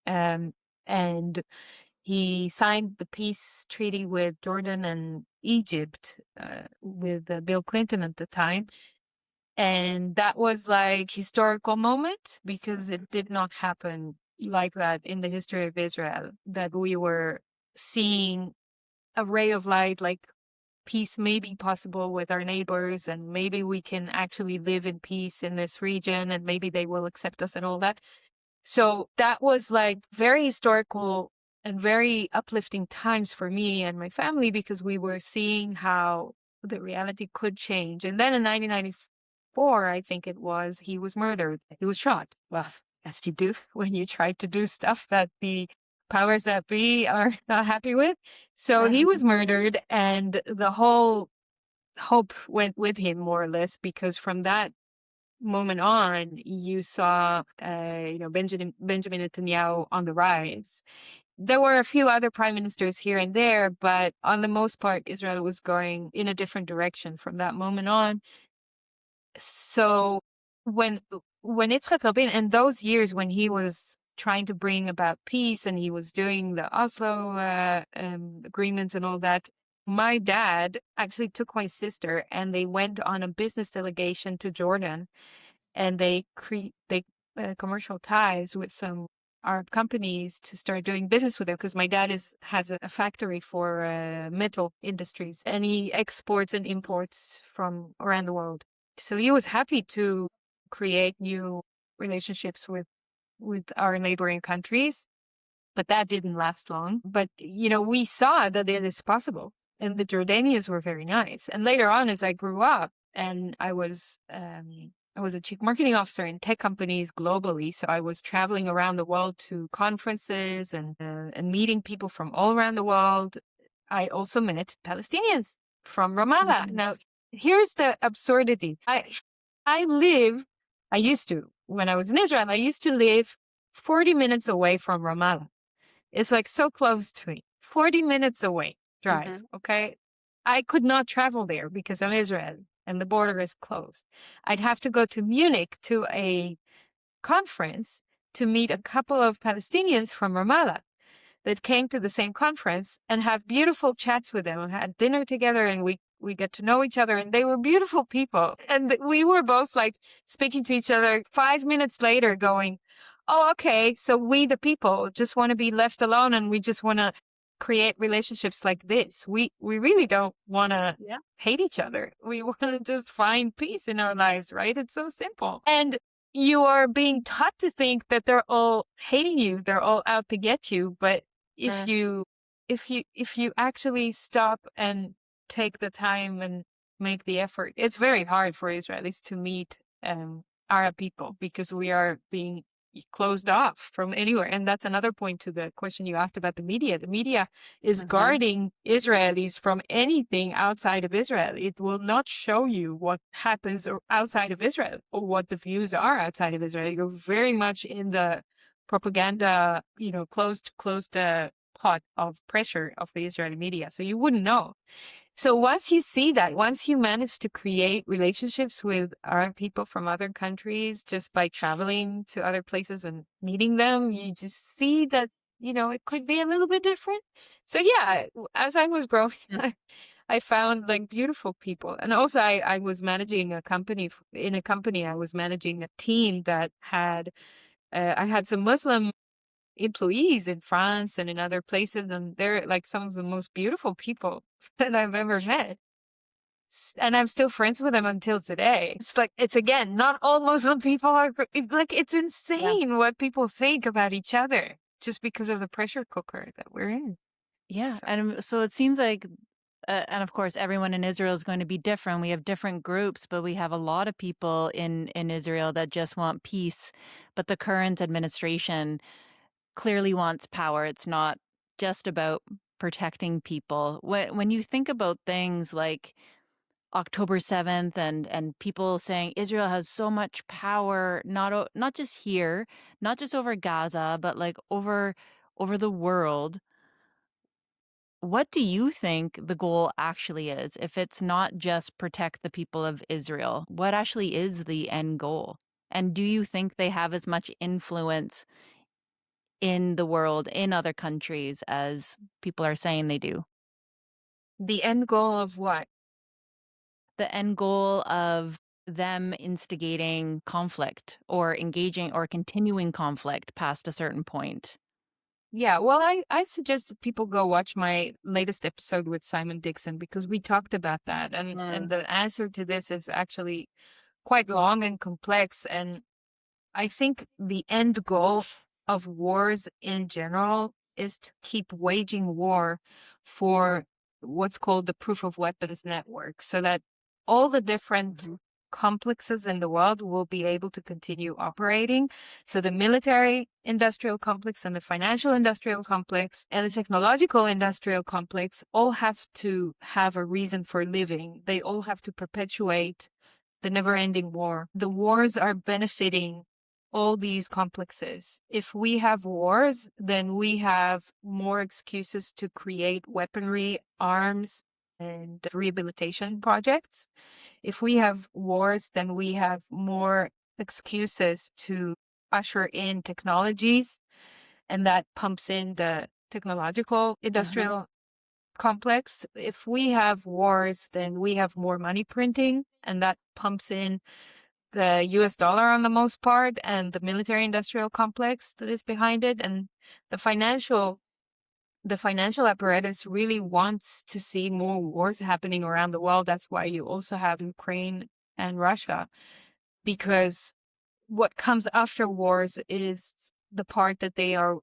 B: Um, and he signed the peace treaty with Jordan and Egypt with Bill Clinton at the time. And that was like historical moment because it did not happen like that in the history of Israel, that we were seeing a ray of light, like peace may be possible with our neighbors, and maybe we can actually live in peace in this region, and maybe they will accept us and all that. So that was like very historical and very uplifting times for me and my family, because we were seeing how the reality could change. And then in 1994, I think it was, he was murdered. He was shot. Well, as you do when you try to do stuff that the powers that be are not happy with. So he was murdered, and the whole hope went with him, more or less, because from that moment on, you saw, Benjamin Netanyahu on the rise. There were a few other prime ministers here and there, but on the most part, Israel was going in a different direction from that moment on. So when Yitzhak Rabin, in those years when he was trying to bring about peace and he was doing the Oslo agreements and all that, my dad actually took my sister and they went on a business delegation to Jordan, and they commercial ties with some Arab companies to start doing business with them, because my dad has a factory for metal industries, and he exports and imports from around the world. So he was happy to create new relationships with our neighboring countries, but that didn't last long. But we saw that it is possible, and the Jordanians were very nice. And later on, as I grew up, and I was a chief marketing officer in tech companies globally, so I was traveling around the world to conferences and meeting people from all around the world. I also met Palestinians from Ramallah. Now, here's the absurdity. I used to, when I was in Israel, I used to live 40 minutes away from Ramallah. It's like so close to me. 40 minutes away drive, okay? I could not travel there because I'm Israeli and the border is closed. I'd have to go to Munich to a conference to meet a couple of Palestinians from Ramallah that came to the same conference and have beautiful chats with them and had dinner together, and we get to know each other, and they were beautiful people. And we were both like speaking to each other 5 minutes later going, oh, okay, so we the people just want to be left alone, and we just want to create relationships like this. We really don't want to hate each other. We want to just find peace in our lives, right? It's so simple. And you are being taught to think that they're all hating you, they're all out to get you. But if you actually stop and take the time and make the effort, it's very hard for Israelis to meet Arab people because we are being closed off from anywhere. And that's another point to the question you asked about the media. The media is guarding Israelis from anything outside of Israel. It will not show you what happens outside of Israel or what the views are outside of Israel. You're very much in the propaganda, closed pot of pressure of the Israeli media. So you wouldn't know. So once you see that, once you manage to create relationships with Arab people from other countries just by traveling to other places and meeting them, you just see that, it could be a little bit different. So yeah, as I was growing, I found like beautiful people. And also I was managing a company. In a company, I was managing a team that had, I had some Muslim employees in France and in other places, and they're like some of the most beautiful people that I've ever met. And I'm still friends with them until today. It's like, it's again, not all Muslim people are, it's insane what people think about each other just because of the pressure cooker that we're in.
A: Yeah.
B: So.
A: And so it seems like, and of course, everyone in Israel is going to be different. We have different groups, but we have a lot of people in Israel that just want peace. But the current administration clearly wants power. It's not just about protecting people. When you think about things like October 7th and people saying Israel has so much power, not just here, not just over Gaza, but like over the world. What do you think the goal actually is? If it's not just protect the people of Israel, what actually is the end goal? And do you think they have as much influence in the world, in other countries, as people are saying they do?
B: The end goal of what?
A: The end goal of them instigating conflict or engaging or continuing conflict past a certain point.
B: Yeah, well, I suggest that people go watch my latest episode with Simon Dixon because we talked about that. And
A: Mm.
B: the answer to this is actually quite long and complex. And I think the end goal of wars in general is to keep waging war for what's called the proof of weapons network, so that all the different complexes in the world will be able to continue operating. So the military industrial complex and the financial industrial complex and the technological industrial complex all have to have a reason for living. They all have to perpetuate the never-ending war. The wars are benefiting all these complexes. If we have wars, then we have more excuses to create weaponry, arms, and rehabilitation projects. If we have wars, then we have more excuses to usher in technologies, and that pumps in the technological industrial complex. If we have wars, then we have more money printing, and that pumps in the US dollar on the most part and the military industrial complex that is behind it. And the financial apparatus really wants to see more wars happening around the world. That's why you also have Ukraine and Russia, because what comes after wars is the part that they are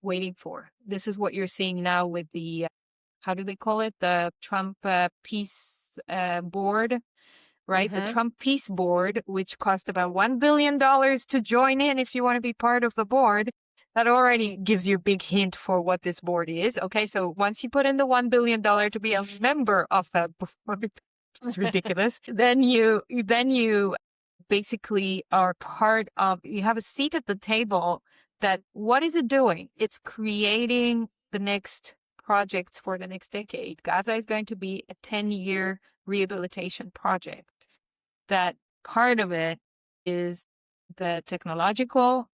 B: waiting for. This is what you're seeing now with the, how do they call it? The Trump peace board, right? The Trump Peace Board, which cost about $1 billion to join in if you want to be part of the board. That already gives you a big hint for what this board is. Okay, so once you put in the $1 billion to be a member of that board, it's ridiculous. Then you basically are part of, you have a seat at the table. That what is it doing? It's creating the next projects for the next decade. Gaza is going to be a 10-year rehabilitation project. That part of it is the technological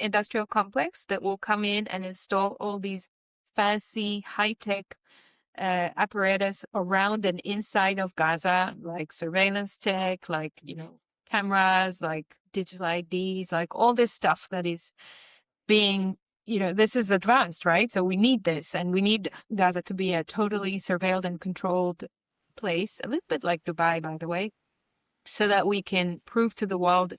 B: industrial complex that will come in and install all these fancy high-tech apparatus around and inside of Gaza, like surveillance tech, like, cameras, like digital IDs, like all this stuff that is being, this is advanced, right? So we need this, and we need Gaza to be a totally surveilled and controlled place, a little bit like Dubai, by the way, so that we can prove to the world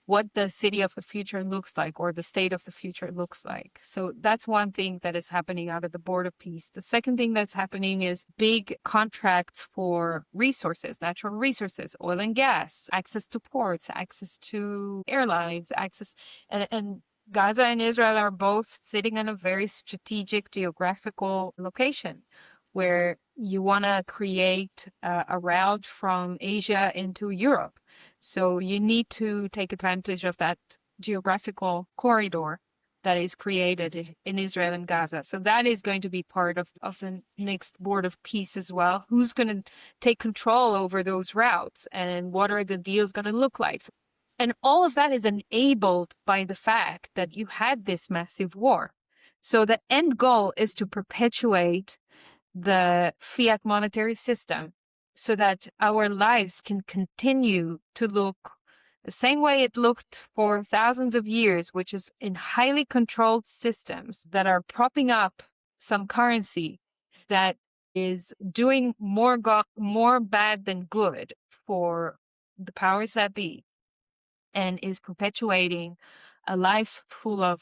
B: what the city of the future looks like, or the state of the future looks like. So that's one thing that is happening out of the Board of Peace. The second thing that's happening is big contracts for resources, natural resources, oil and gas, access to ports, access to airlines, and Gaza and Israel are both sitting in a very strategic geographical location where you want to create a route from Asia into Europe. So you need to take advantage of that geographical corridor that is created in Israel and Gaza. So that is going to be part of the next Board of Peace as well. Who's going to take control over those routes, and what are the deals going to look like? And all of that is enabled by the fact that you had this massive war. So the end goal is to perpetuate the fiat monetary system so that our lives can continue to look the same way it looked for thousands of years, which is in highly controlled systems that are propping up some currency that is doing more bad than good for the powers that be, and is perpetuating a life full of,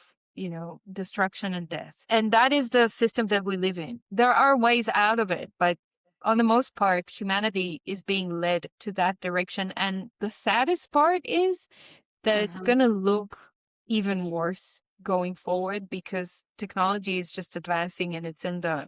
B: destruction and death. And that is the system that we live in. There are ways out of it, but on the most part, humanity is being led to that direction. And the saddest part is that it's going to look even worse going forward, because technology is just advancing and it's in the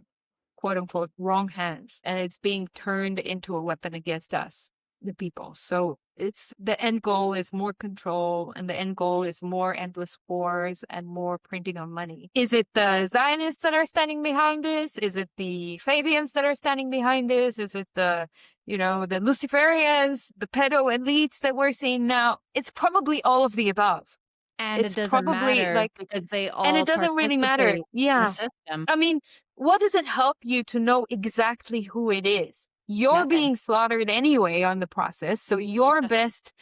B: quote unquote wrong hands, and it's being turned into a weapon against us, the people. So it's the end goal is more control, and the end goal is more endless wars and more printing of money. Is it the Zionists that are standing behind this? Is it the Fabians that are standing behind this? Is it the the Luciferians, the pedo elites that we're seeing now? It's probably all of the above.
A: And it
B: It's
A: doesn't
B: probably
A: matter
B: like,
A: because they
B: and it
A: all
B: doesn't really matter.
A: participate in the
B: Yeah.
A: system.
B: I mean, what does it help you to know exactly who it is? You're
A: Nothing.
B: being slaughtered anyway on the process. So your best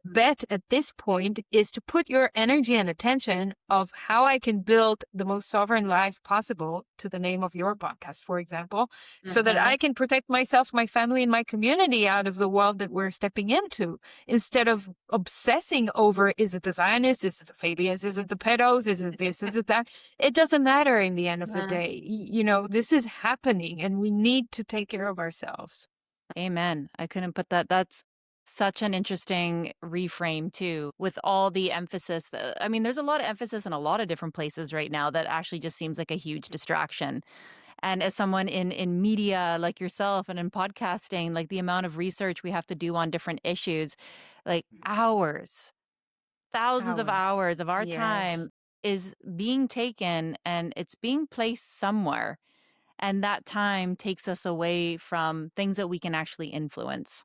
B: bet at this point is to put your energy and attention of how I can build the most sovereign life possible, to the name of your podcast, for example, so that
A: Mhm.
B: I can protect myself, my family, and my community out of the world that we're stepping into, instead of obsessing over, is it the Zionists? Is it the Fabians? Is it the pedos? Is it this? Is it that? It doesn't matter in the end of the
A: Mhm.
B: day. This is happening and we need to take care of ourselves.
A: Amen. I couldn't put that that's such an interesting reframe too, with all the emphasis that I mean, there's a lot of emphasis in a lot of different places right now that actually just seems like a huge distraction. And as someone in media like yourself and in podcasting, like the amount of research we have to do on different issues, like hours, thousands of
B: Hours.
A: hours of our
B: Yes.
A: time is being taken and it's being placed somewhere. And that time takes us away from things that we can actually influence,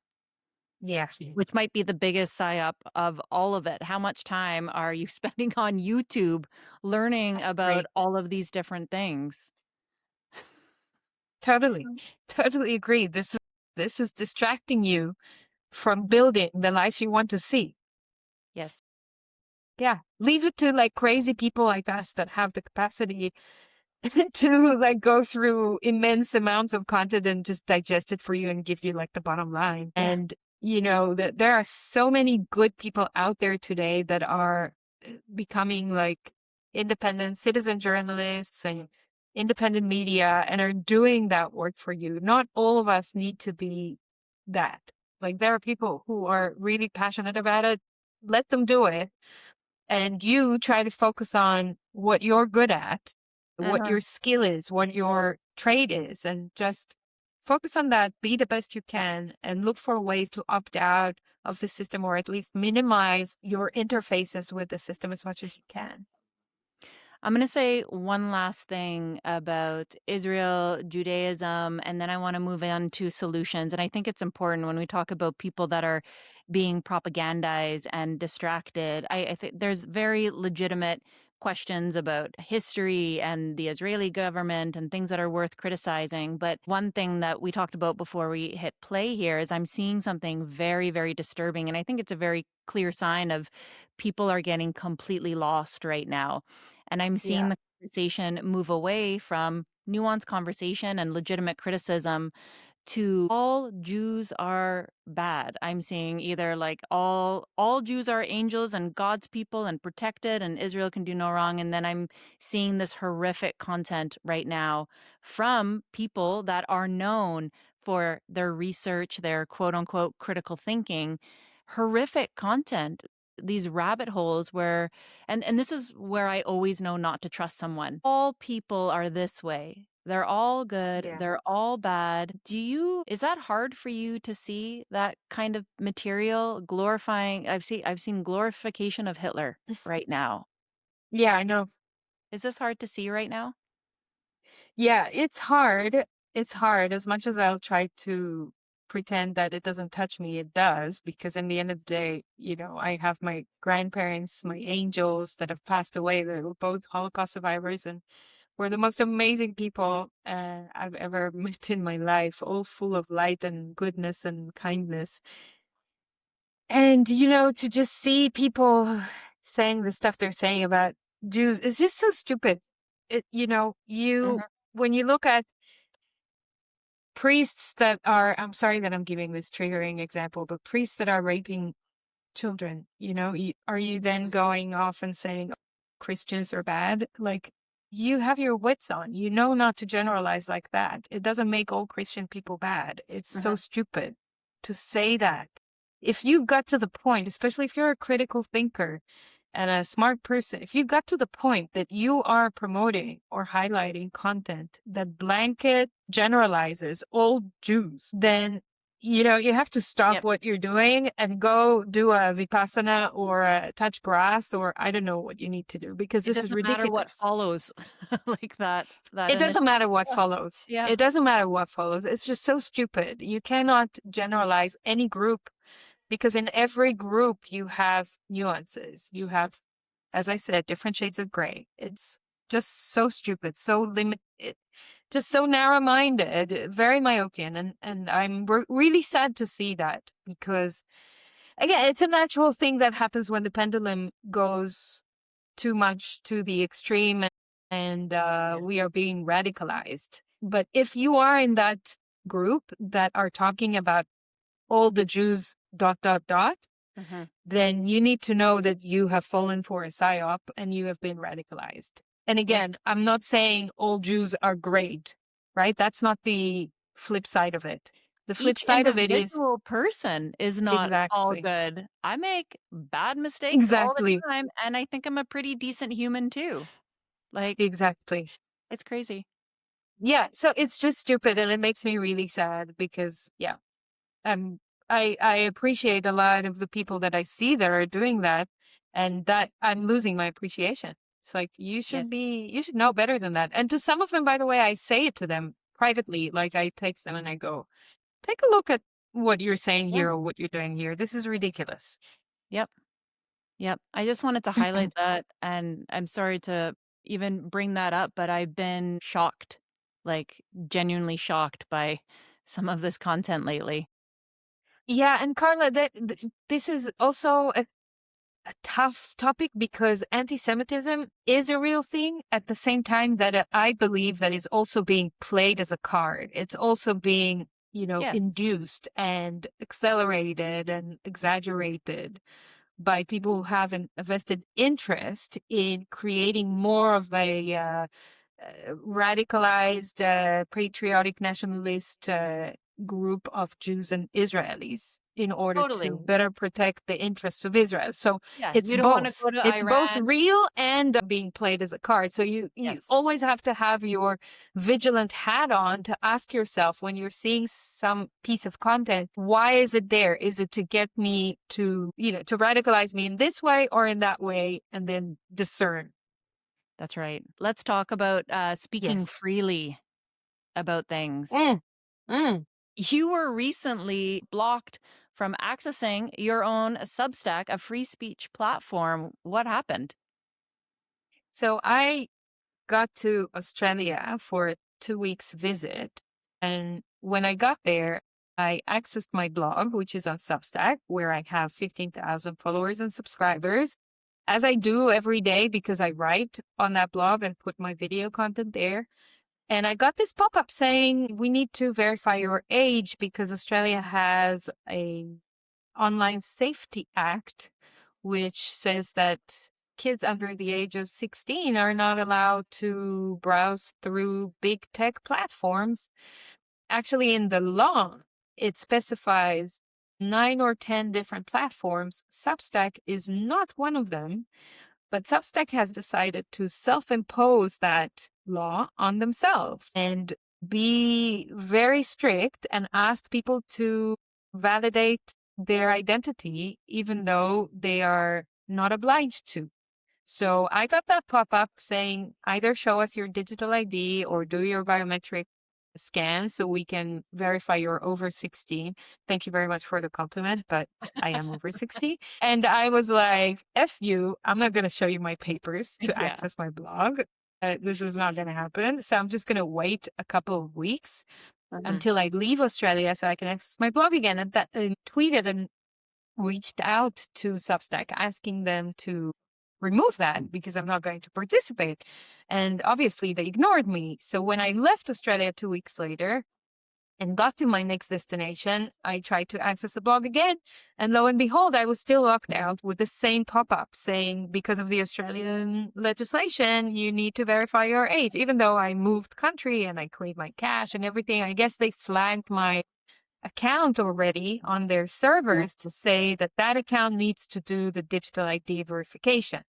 B: Yeah.
A: which might be the biggest psyop of all of it. How much time are you spending on YouTube learning about
B: Great.
A: all of these different things?
B: Totally. Totally agree. This is distracting you from building the life you want to see.
A: Yes.
B: Yeah. Leave it to like crazy people like us that have the capacity to like go through immense amounts of content and just digest it for you and give you like the bottom line.
A: Yeah.
B: And that there are so many good people out there today that are becoming like independent citizen journalists and independent media and are doing that work for you. Not all of us need to be that. Like there are people who are really passionate about it. Let them do it, and you try to focus on what you're good at, what
A: Uh-huh.
B: your skill is, what your trade is, and just focus on that, be the best you can, and look for ways to opt out of the system, or at least minimize your interfaces with the system as much as you can.
A: I'm going to say one last thing about Israel, Judaism, and then I want to move on to solutions. And I think it's important when we talk about people that are being propagandized and distracted. I think there's very legitimate questions about history and the Israeli government and things that are worth criticizing. But one thing that we talked about before we hit play here is I'm seeing something very, very disturbing. And I think it's a very clear sign of people are getting completely lost right now. And I'm seeing
B: Yeah.
A: the conversation move away from nuanced conversation and legitimate criticism to all Jews are bad. I'm seeing either like all Jews are angels and God's people and protected and Israel can do no wrong. And then I'm seeing this horrific content right now from people that are known for their research, their quote unquote critical thinking, horrific content. These rabbit holes where and this is where I always know not to trust someone. All people are this way. They're all good.
B: Yeah.
A: They're all bad. Is that hard for you to see that kind of material glorifying? I've seen glorification of Hitler right now.
B: Yeah, I know.
A: Is this hard to see right now?
B: Yeah, it's hard. It's hard. As much as I'll try to pretend that it doesn't touch me, it does, because in the end of the day, I have my grandparents, my angels that have passed away. They were both Holocaust survivors and were the most amazing people I've ever met in my life, all full of light and goodness and kindness. And, to just see people saying the stuff they're saying about Jews is just so stupid.
A: Mhm.
B: When you look at priests that are, I'm sorry that I'm giving this triggering example, but priests that are raping children, are you then going off and saying Christians are bad? Like, you have your wits on, not to generalize like that. It doesn't make all Christian people bad. It's so
A: Mhm.
B: stupid to say that. If you got to the point, especially if you're a critical thinker, and a smart person, if you got to the point that you are promoting or highlighting content that blanket generalizes all Jews, then you have to stop
A: Yep.
B: what you're doing and go do a vipassana or a touch grass, or I don't know what you need to do, because
A: It
B: this is
A: doesn't matter what
B: ridiculous.
A: follows like that
B: It doesn't matter what
A: Yeah.
B: follows.
A: Yeah.
B: It doesn't matter what follows. It's just so stupid. You cannot generalize any group, because in every group you have nuances. You have, as I said, different shades of gray. It's just so stupid, so limited, just so narrow-minded, very myopian. And I'm really sad to see that, because, again, it's a natural thing that happens when the pendulum goes too much to the extreme, and
A: Yeah.
B: we are being radicalized. But if you are in that group that are talking about all the Jews dot dot dot,
A: Mhm.
B: then you need to know that you have fallen for a psyop and you have been radicalized. And
A: Yep.
B: again, I'm not saying all Jews are great, right? That's not the flip side of it. The flip
A: Each
B: side of it is
A: individual person is not all
B: exactly,
A: good. I make bad mistakes all the
B: exactly,
A: time, and I think I'm a pretty decent human too. Like,
B: exactly.
A: it's crazy.
B: Yeah. So it's just stupid, and it makes me really sad, because, yeah, um, I appreciate a lot of the people that I see that are doing that, and that I'm losing my appreciation. It's like, you
A: Yes.
B: should know better than that. And to some of them, by the way, I say it to them privately. Like, I text them and I go, take a look at what you're saying
A: Yeah.
B: here or what you're doing here. This is ridiculous.
A: Yep. Yep. I just wanted to highlight that, and I'm sorry to even bring that up, but I've been shocked, like genuinely shocked by some of this content lately.
B: Yeah, and Carla, this is also a tough topic, because anti-Semitism is a real thing, at the same time that I believe that is also being played as a card. It's also being,
A: Yes.
B: induced and accelerated and exaggerated by people who have a vested interest in creating more of a radicalized, patriotic nationalist group of Jews and Israelis in order to
A: Totally.
B: better protect the interests of Israel. So
A: Yeah.
B: it's
A: You don't want to
B: both.
A: go to
B: It's both
A: Iran.
B: real and being played as a card. So you
A: Yes.
B: always have to have your vigilant hat on to ask yourself, when you're seeing some piece of content, why is it there? Is it to get me to, to radicalize me in this way or in that way, and then discern.
A: That's right. Let's talk about speaking
B: Yes.
A: freely about things.
B: Mm, mm.
A: You were recently blocked from accessing your own Substack, a free speech platform. What happened?
B: So I got to Australia for a 2 weeks visit. And when I got there, I accessed my blog, which is on Substack, where I have 15,000 followers and subscribers, as I do every day, because I write on that blog and put my video content there. And I got this pop up saying, we need to verify your age, because Australia has a Online Safety Act, which says that kids under the age of 16 are not allowed to browse through big tech platforms. Actually, in the law, it specifies 9 or 10 different platforms. Substack is not one of them, but Substack has decided to self-impose that law on themselves and be very strict and ask people to validate their identity, even though they are not obliged to. So I got that pop up saying, either show us your digital ID or do your biometric scan so we can verify you're over 16. Thank you very much for the compliment, but I am over 60. And I was like, F you, I'm not going to show you my papers to
A: Yeah.
B: access my blog. This is not going to happen. So I'm just going to wait a couple of weeks
A: Mhm.
B: until I leave Australia so I can access my blog again. And that tweeted and reached out to Substack asking them to remove that, because I'm not going to participate. And obviously they ignored me. So when I left Australia 2 weeks later and got to my next destination, I tried to access the blog again. And lo and behold, I was still locked out with the same pop-up saying, because of the Australian legislation, you need to verify your age. Even though I moved country and I cleared my cache and everything, I guess they flagged my account already on their servers to say that that account needs to do the digital ID verification.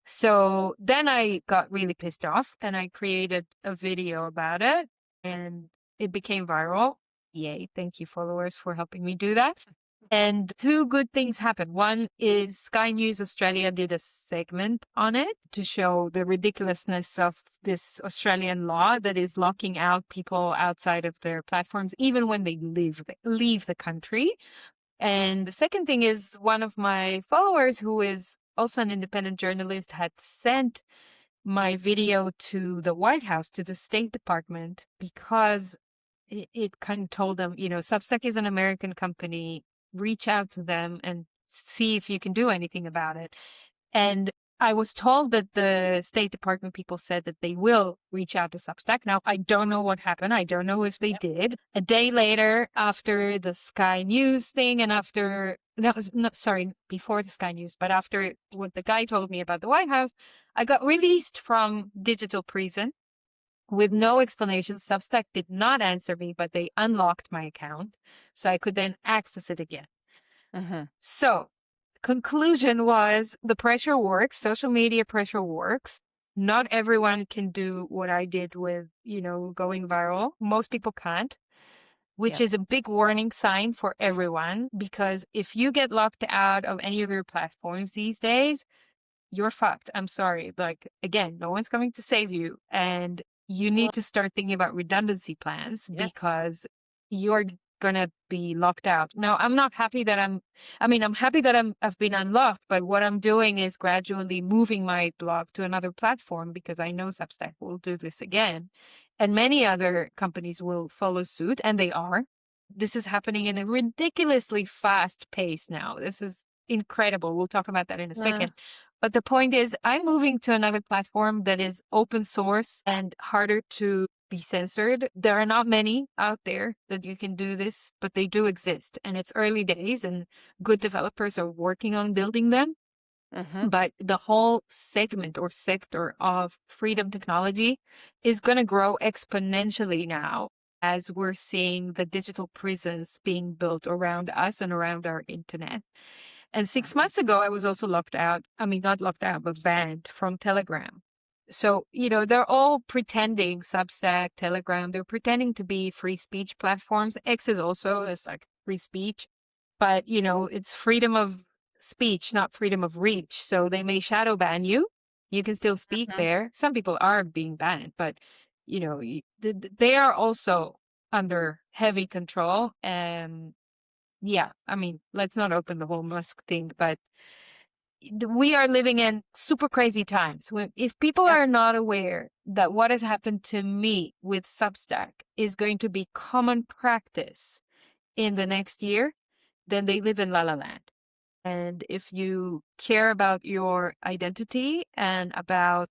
B: So then I got really pissed off and I created a video about it and it became viral. Yay. Thank you, followers, for helping me do that. And two good things happened. One is Sky News Australia did a segment on it to show the ridiculousness of this Australian law that is locking out people outside of their platforms, even when they leave the country. And the second thing is one of my followers, who is also an independent journalist, had sent my video to the White House, to the State Department, because it kind of told them, Substack is an American company, reach out to them and see if you can do anything about it. And I was told that the State Department people said that they will reach out to Substack. Now, I don't know what happened. I don't know if they did. A day later, after the Sky News thing and before the Sky News, but after what the guy told me about the White House, I got released from digital prison with no explanation. Substack did not answer me, but they unlocked my account so I could then access it again. So conclusion was the pressure works. Social media pressure works. Not everyone can do what I did with, going viral. Most people can't, which is a big warning sign for everyone, because if you get locked out of any of your platforms these days, you're fucked. I'm sorry. Like, again, no one's coming to save you. And you need to start thinking about redundancy plans because you're going to be locked out. Now, I'm not happy that I'm happy that I've been unlocked, but what I'm doing is gradually moving my blog to another platform because I know Substack will do this again. And many other companies will follow suit, and they are. This is happening in a ridiculously fast pace now. This is incredible. We'll talk about that in a second. But the point is, I'm moving to another platform that is open source and harder to be censored. There are not many out there that you can do this, but they do exist. And it's early days and good developers are working on building them. But the whole segment or sector of freedom technology is going to grow exponentially now as we're seeing the digital prisons being built around us and around our internet. And 6 months ago, I was also locked out. I mean, not locked out, but banned from Telegram. So, they're all pretending, Substack, Telegram, they're pretending to be free speech platforms. X is also, it's like free speech, but, it's freedom of speech, not freedom of reach. So they may shadow ban you. You can still speak there. Some people are being banned, but, they are also under heavy control. And yeah, I mean, let's not open the whole Musk thing, but we are living in super crazy times. If people are not aware that what has happened to me with Substack is going to be common practice in the next year, then they live in La La Land. And if you care about your identity and about,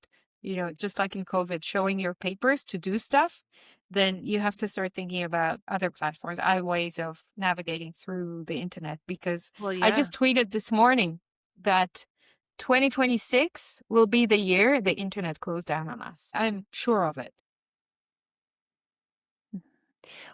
B: just like in COVID, showing your papers to do stuff, then you have to start thinking about other platforms, other ways of navigating through the internet. Because I just tweeted this morning that 2026 will be the year the internet closed down on us. I'm sure of it.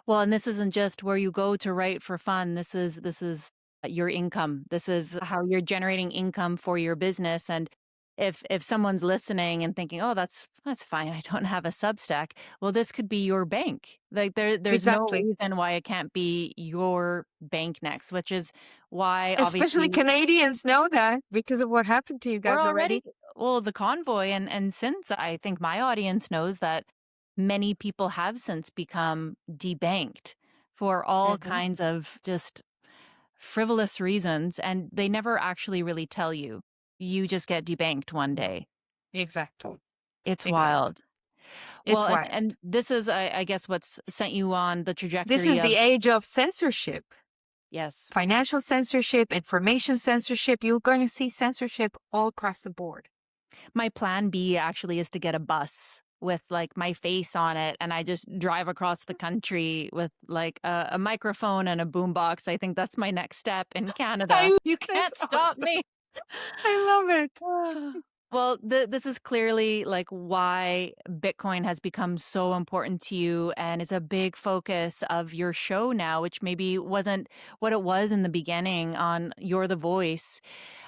A: Well, and this isn't just where you go to write for fun. This is your income. This is how you're generating income for your business. And if someone's listening and thinking, "Oh, that's fine. I don't have a Substack." Well, this could be your bank. Like there's no reason why it can't be your bank next, which is why
B: especially Canadians know that because of what happened to you guys already.
A: Well, the convoy and since I think my audience knows that many people have since become debanked for all kinds of just frivolous reasons, and they never actually really tell you. You just get debanked one day.
B: Exactly.
A: It's wild.
B: It's
A: Well,
B: wild.
A: and this is, I guess, what's sent you on the trajectory.
B: This is the age of censorship.
A: Yes.
B: Financial censorship, information censorship. You're going to see censorship all across the board.
A: My plan B actually is to get a bus with like my face on it, and I just drive across the country with like a microphone and a boombox. I think that's my next step in Canada. You can't stop me.
B: I love it.
A: Well, this is clearly like why Bitcoin has become so important to you and is a big focus of your show now, which maybe wasn't what it was in the beginning on You're the Voice.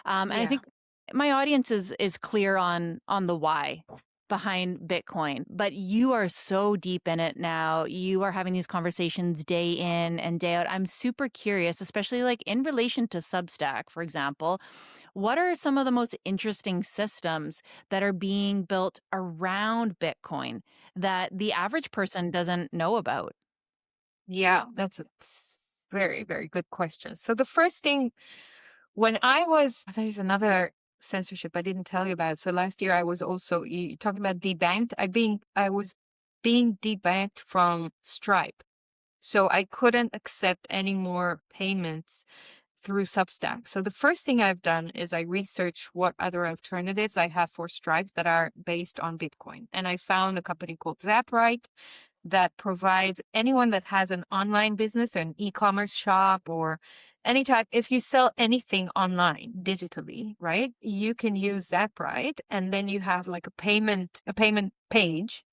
A: And I
B: Yeah.
A: think my audience is clear on the why behind Bitcoin, but you are so deep in it now. You are having these conversations day in and day out. I'm super curious, especially like in relation to Substack, for example. What are some of the most interesting systems that are being built around Bitcoin that the average person doesn't know about?
B: Yeah, that's a very, very good question. So the first thing when I was, there's another censorship I didn't tell you about. So last year I was also, you talking about debanked. I was being debanked from Stripe. So I couldn't accept any more payments through Substack. So the first thing I've done is I researched what other alternatives I have for Stripe that are based on Bitcoin. And I found a company called Zaprite that provides anyone that has an online business or an e-commerce shop or any type, if you sell anything online digitally, right? You can use Zaprite, and then you have like a payment page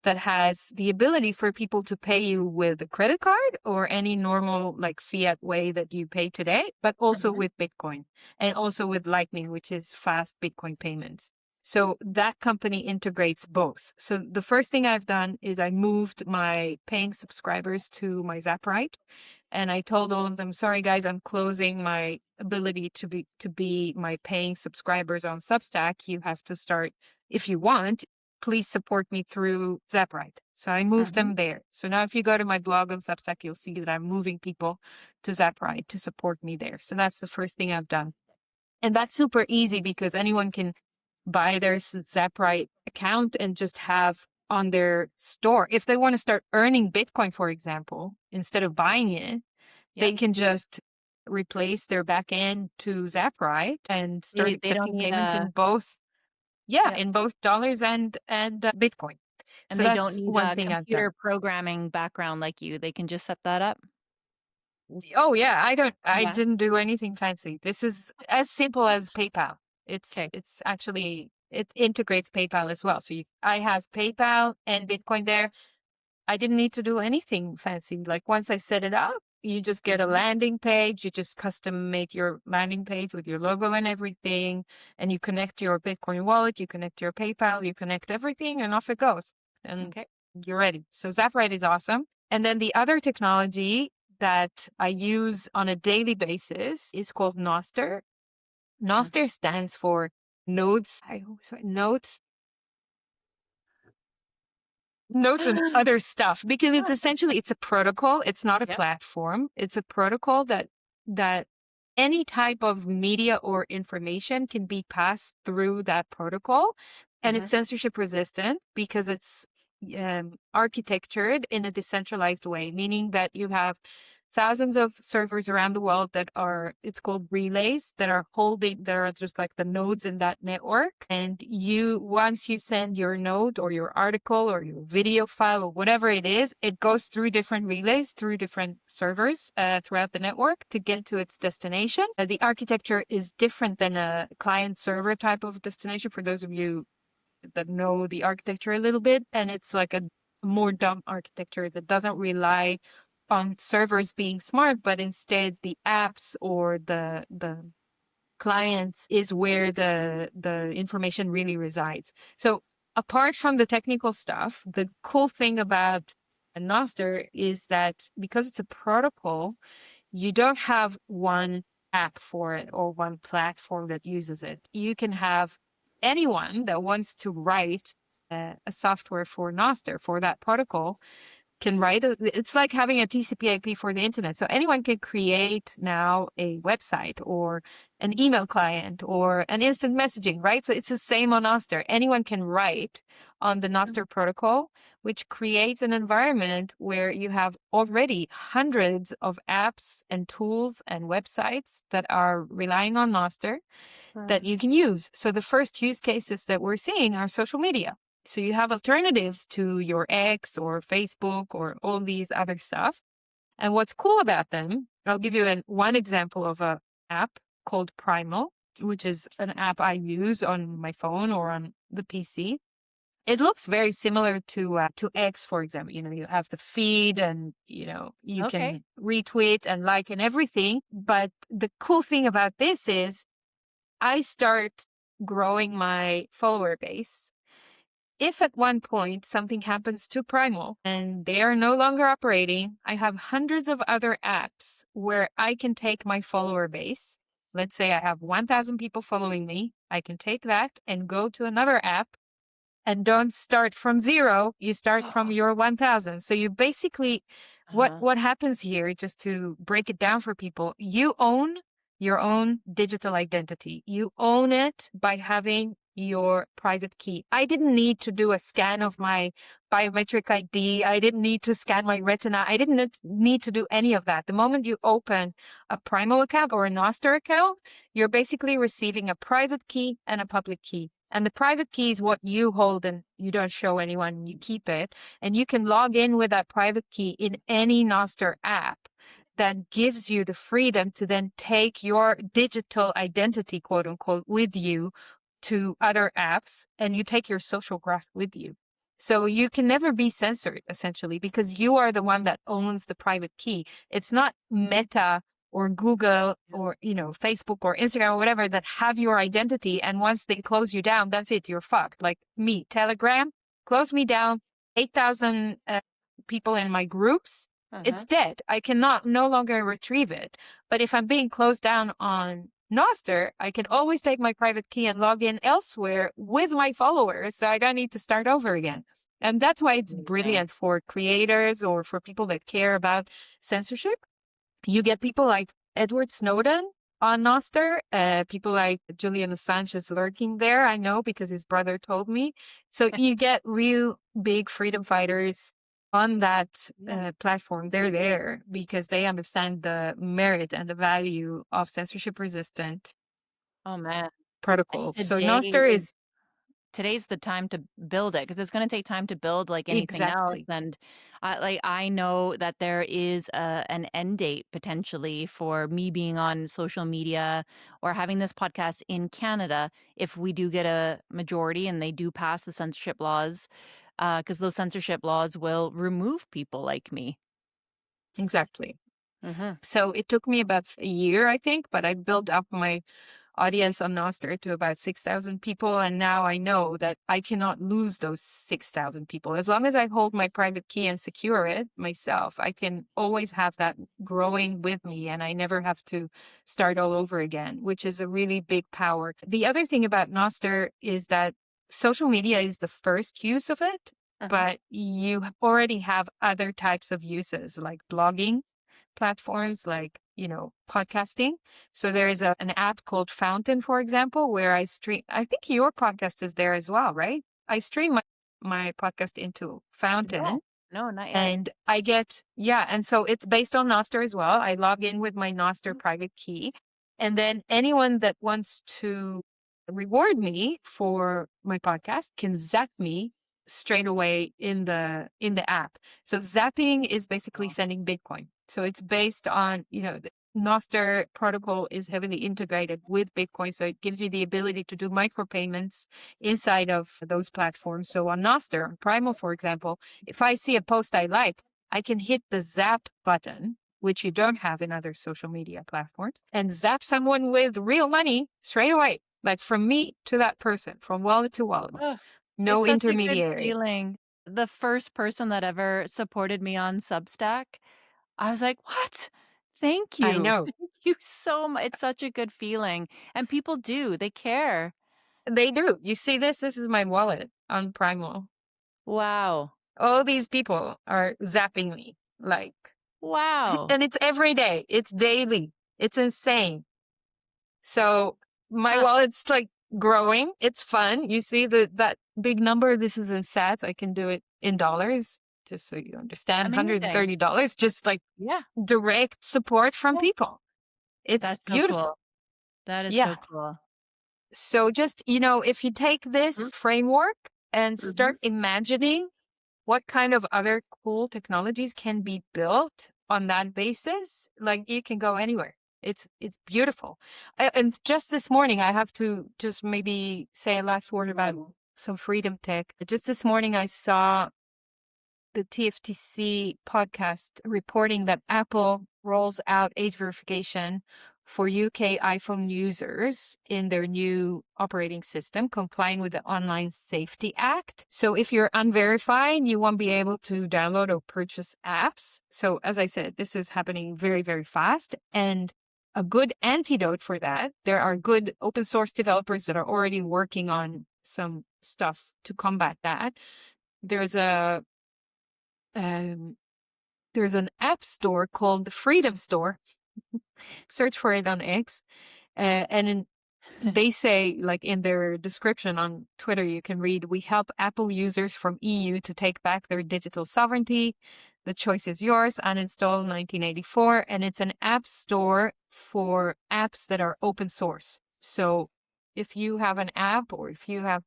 B: that has the ability for people to pay you with a credit card or any normal like fiat way that you pay today, but also
A: Mhm.
B: with Bitcoin and also with Lightning, which is fast Bitcoin payments. So that company integrates both. So the first thing I've done is I moved my paying subscribers to my Zaprite, and I told all of them, sorry guys, I'm closing my ability to be my paying subscribers on Substack. You have to start, if you want, please support me through Zaprite. So I moved
A: Mhm.
B: them there. So now if you go to my blog on Substack, you'll see that I'm moving people to Zaprite to support me there. So that's the first thing I've done. And that's super easy because anyone can buy their Zaprite account and just have on their store. If they want to start earning Bitcoin, for example, instead of buying it, they
A: Yep.
B: can just replace their back end to Zaprite and start
A: They don't
B: accepting
A: need
B: payments
A: a
B: in both, yeah,
A: Yep.
B: in both dollars and Bitcoin.
A: And
B: So
A: they don't
B: that's
A: need
B: one
A: a
B: thing I've done.
A: computer programming background like you. They can just set that up.
B: Oh yeah, I
A: Yeah.
B: didn't do anything fancy. This is as simple as PayPal.
A: Okay.
B: It's actually, it integrates PayPal as well. So I have PayPal and Bitcoin there. I didn't need to do anything fancy. Like once I set it up, you just get a
A: Mhm.
B: landing page. You just custom make your landing page with your logo and everything. And you connect your Bitcoin wallet, you connect your PayPal, you connect everything, and off it goes. And
A: Okay.
B: you're ready. So Zaprite is awesome. And then the other technology that I use on a daily basis is called Noster.
A: Mhm.
B: Noster stands for notes, notes and other stuff, because it's essentially, it's a protocol. It's not a
A: Yep.
B: platform. It's a protocol that any type of media or information can be passed through that protocol, and it's
A: Mhm.
B: censorship resistant because it's architectured in a decentralized way, meaning that you have thousands of servers around the world that are, it's called relays, that are holding, that are just like the nodes in that network. And you, once you send your node or your article or your video file or whatever it is, it goes through different relays, through different servers throughout the network to get to its destination. The architecture is different than a client server type of destination, for those of you that know the architecture a little bit. And it's like a more dumb architecture that doesn't rely on servers being smart, but instead the apps or the clients is where the information really resides. So apart from the technical stuff, the cool thing about a Noster is that because it's a protocol, you don't have one app for it or one platform that uses it. You can have anyone that wants to write a software for Noster for that protocol can write it's like having a TCP/IP for the internet. So anyone can create now a website or an email client or an instant messaging, right? So it's the same on Noster. Anyone can write on the Noster protocol, which creates an environment where you have already hundreds of apps and tools and websites that are relying on Noster that you can use. So the first use cases that we're seeing are social media. So you have alternatives to your X or Facebook or all these other stuff. And what's cool about them, I'll give you one example of a app called Primal. which is an app I use on my phone or on the PC. It looks very similar to X, for example. You have the feed, and you
A: Okay.
B: can retweet and like and everything. But the cool thing about this is I start growing my follower base. If at one point something happens to Primal and they are no longer operating, I have hundreds of other apps where I can take my follower base. Let's say I have 1,000 people following me. I can take that and go to another app, and don't start from zero. You start from your 1,000. So you basically,
A: Uh-huh.
B: what happens here, just to break it down for people, you own your own digital identity. You own it by having your private key. I didn't need to do a scan of my biometric ID. I didn't need to scan my retina. I didn't need to do any of that. The moment you open a Primal account or a Noster account, you're basically receiving a private key and a public key. And the private key is what you hold and you don't show anyone, you keep it. And you can log in with that private key in any Noster app that gives you the freedom to then take your digital identity, quote unquote, with you to other apps, and you take your social graph with you. So you can never be censored, essentially, because you are the one that owns the private key. It's not Meta or Google or Facebook or Instagram or whatever that have your identity, and once they close you down, that's it, you're fucked. Like me, Telegram closed me down, 8,000 people in my groups,
A: Uh-huh.
B: it's dead. I cannot no longer retrieve it. But if I'm being closed down on Noster, I can always take my private key and log in elsewhere with my followers, so I don't need to start over again. And that's why it's
A: Amazing.
B: brilliant for creators or for people that care about censorship. You get people like Edward Snowden on Noster, people like Julian Assange is lurking there, I know, because his brother told me. So you get real big freedom fighters on that
A: Yeah.
B: platform. They're there because they understand the merit and the value of censorship resistant
A: Oh man. And
B: protocols. So
A: today
B: Noster
A: is
B: is
A: today's the time to build it because it's going to take time to build like anything else.
B: exactly,
A: And I know that there is an end date potentially for me being on social media or having this podcast in Canada if we do get a majority and they do pass the censorship laws, because those censorship laws will remove people like me.
B: exactly.
A: Hmm.
B: So it took me about a year, I think, but I built up my audience on Nostr to about 6,000 people. And now I know that I cannot lose those 6,000 people. As long as I hold my private key and secure it myself, I can always have that growing with me, and I never have to start all over again, which is a really big power. The other thing about Nostr is that social media is the first use of it,
A: Uh-huh.
B: but you already have other types of uses like blogging platforms, like podcasting. So there is an app called Fountain, for example, where I stream. I think your podcast is there as well, right? I stream my podcast into
A: No,
B: Fountain,
A: no, not yet.
B: and I get, yeah. And so it's based on Nostr as well. I log in with my Nostr private key. And then anyone that wants to reward me for my podcast can zap me straight away in the app. So zapping is basically
A: Oh.
B: sending Bitcoin. So it's based on, the Nostr protocol is heavily integrated with Bitcoin. So it gives you the ability to do micropayments inside of those platforms. So on Nostr, on Primal, for example, if I see a post I like, I can hit the zap button, which you don't have in other social media platforms, and zap someone with real money straight away, like from me to that person, from wallet to wallet.
A: Ugh, it's
B: No
A: such a good
B: intermediary.
A: feeling. The first person that ever supported me on Substack, I was like, "What? Thank
B: I
A: you.
B: know.
A: Thank you so much." It's such a good feeling, and people do, they care.
B: They do. You see this? This is my wallet on Primal.
A: Wow.
B: All these people are zapping me, like,
A: Wow.
B: and it's every day. It's daily. It's insane. So my
A: Uh,
B: wallet's like growing. It's fun. You see that big number. This is in sats. I can do it in dollars, just so you understand.
A: Amazing.
B: $130, just like
A: Yeah,
B: direct support from
A: yeah.
B: people. It's
A: That's so
B: beautiful.
A: cool. That is so
B: Yeah.
A: cool.
B: So just, if you take
A: Mhm,
B: this framework and
A: mhm.
B: start imagining what kind of other cool technologies can be built on that basis, like you can go anywhere. It's beautiful. And just this morning, I have to just maybe say a last word about some freedom tech. Just this morning, I saw the TFTC podcast reporting that Apple rolls out age verification for UK iPhone users in their new operating system, complying with the Online Safety Act. So if you're unverified, you won't be able to download or purchase apps. So as I said, this is happening very, very fast. And a good antidote for that, there are good open source developers that are already working on some stuff to combat that. There's a um, there's an app store called the Freedom Store. Search for it on X. They say, like in their description on Twitter, you can read, "We help Apple users from EU to take back their digital sovereignty. The choice is yours. Uninstall 1984." And it's an app store for apps that are open source. So if you have an app or if you have,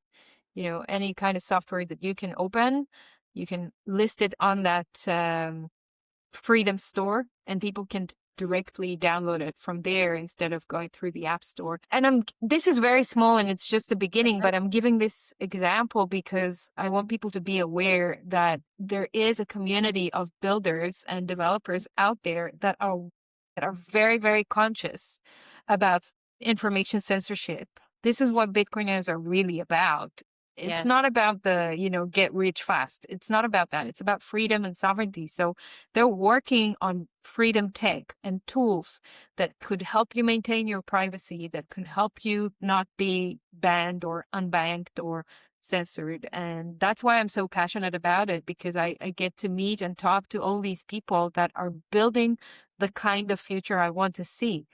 B: any kind of software that you can open, you can list it on that Freedom Store, and people can directly download it from there instead of going through the App Store. And this is very small and it's just the beginning, but I'm giving this example because I want people to be aware that there is a community of builders and developers out there that are very, very conscious about information censorship. This is what Bitcoiners are really about. It's
A: Yes.
B: not about the, get rich fast. It's not about that. It's about freedom and sovereignty. So they're working on freedom tech and tools that could help you maintain your privacy, that could help you not be banned or unbanked or censored. And that's why I'm so passionate about it, because I get to meet and talk to all these people that are building the kind of future I want to see.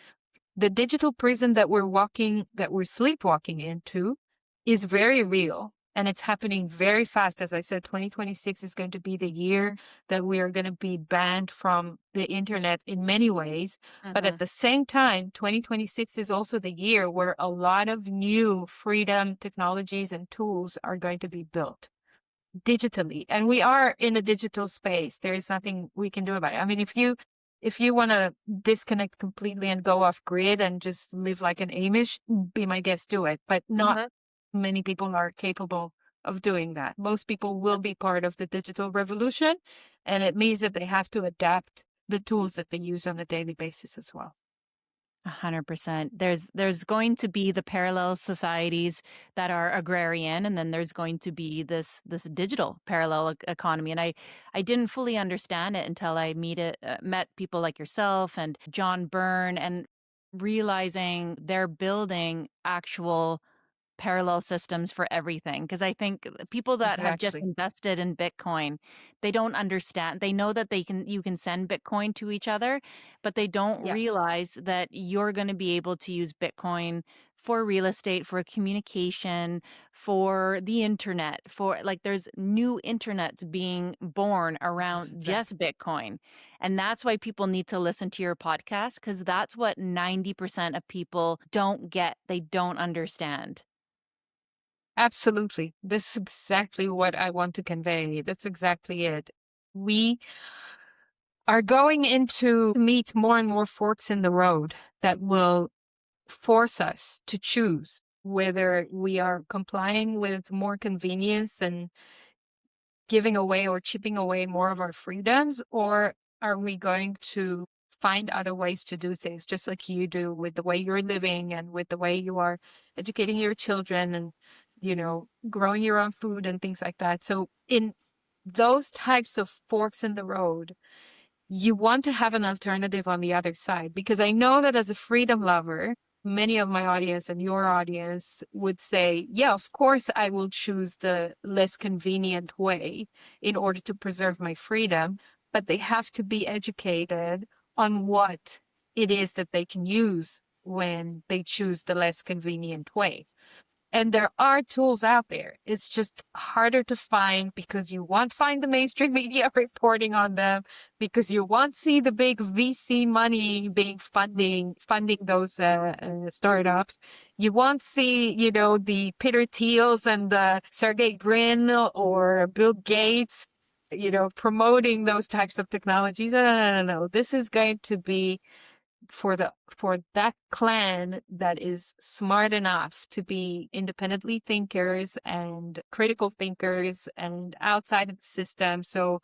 B: The digital prison that we're sleepwalking into is very real. And it's happening very fast. As I said, 2026 is going to be the year that we are going to be banned from the internet in many ways. But at the same time, 2026 is also the year where a lot of new freedom technologies and tools are going to be built digitally. And we are in a digital space. There is nothing we can do about it. I mean, if you want to disconnect completely and go off grid and just live like an Amish, be my guest, do it. But not many people are capable of doing that. Most people will be part of the digital revolution, and it means that they have to adapt the tools that they use on a daily basis as well.
A: 100%. There's going to be the parallel societies that are agrarian, and then there's going to be this digital parallel economy. And I didn't fully understand it until I met people like yourself and John Byrne, and realizing they're building actual parallel systems for everything. Because I think people that have just invested in Bitcoin, they don't understand. They know that you can send Bitcoin to each other, but they don't realize that you're going to be able to use Bitcoin for real estate, for communication, for the internet, for like there's new internets being born around just Bitcoin. And that's why people need to listen to your podcast, because that's what 90% of people don't get. They don't understand.
B: Absolutely. This is exactly what I want to convey. That's exactly it. We are going to meet more and more forks in the road that will force us to choose whether we are complying with more convenience and giving away or chipping away more of our freedoms, or are we going to find other ways to do things, just like you do with the way you're living and with the way you are educating your children and, growing your own food and things like that. So in those types of forks in the road, you want to have an alternative on the other side, because I know that as a freedom lover, many of my audience and your audience would say, yeah, of course, I will choose the less convenient way in order to preserve my freedom, but they have to be educated on what it is that they can use when they choose the less convenient way. And there are tools out there. It's just harder to find because you won't find the mainstream media reporting on them, because you won't see the big VC money being funding those startups. You won't see, the Peter Thiels and the Sergey Brin or Bill Gates, promoting those types of technologies. No. This is going to be for that clan that is smart enough to be independently thinkers and critical thinkers and outside of the system. So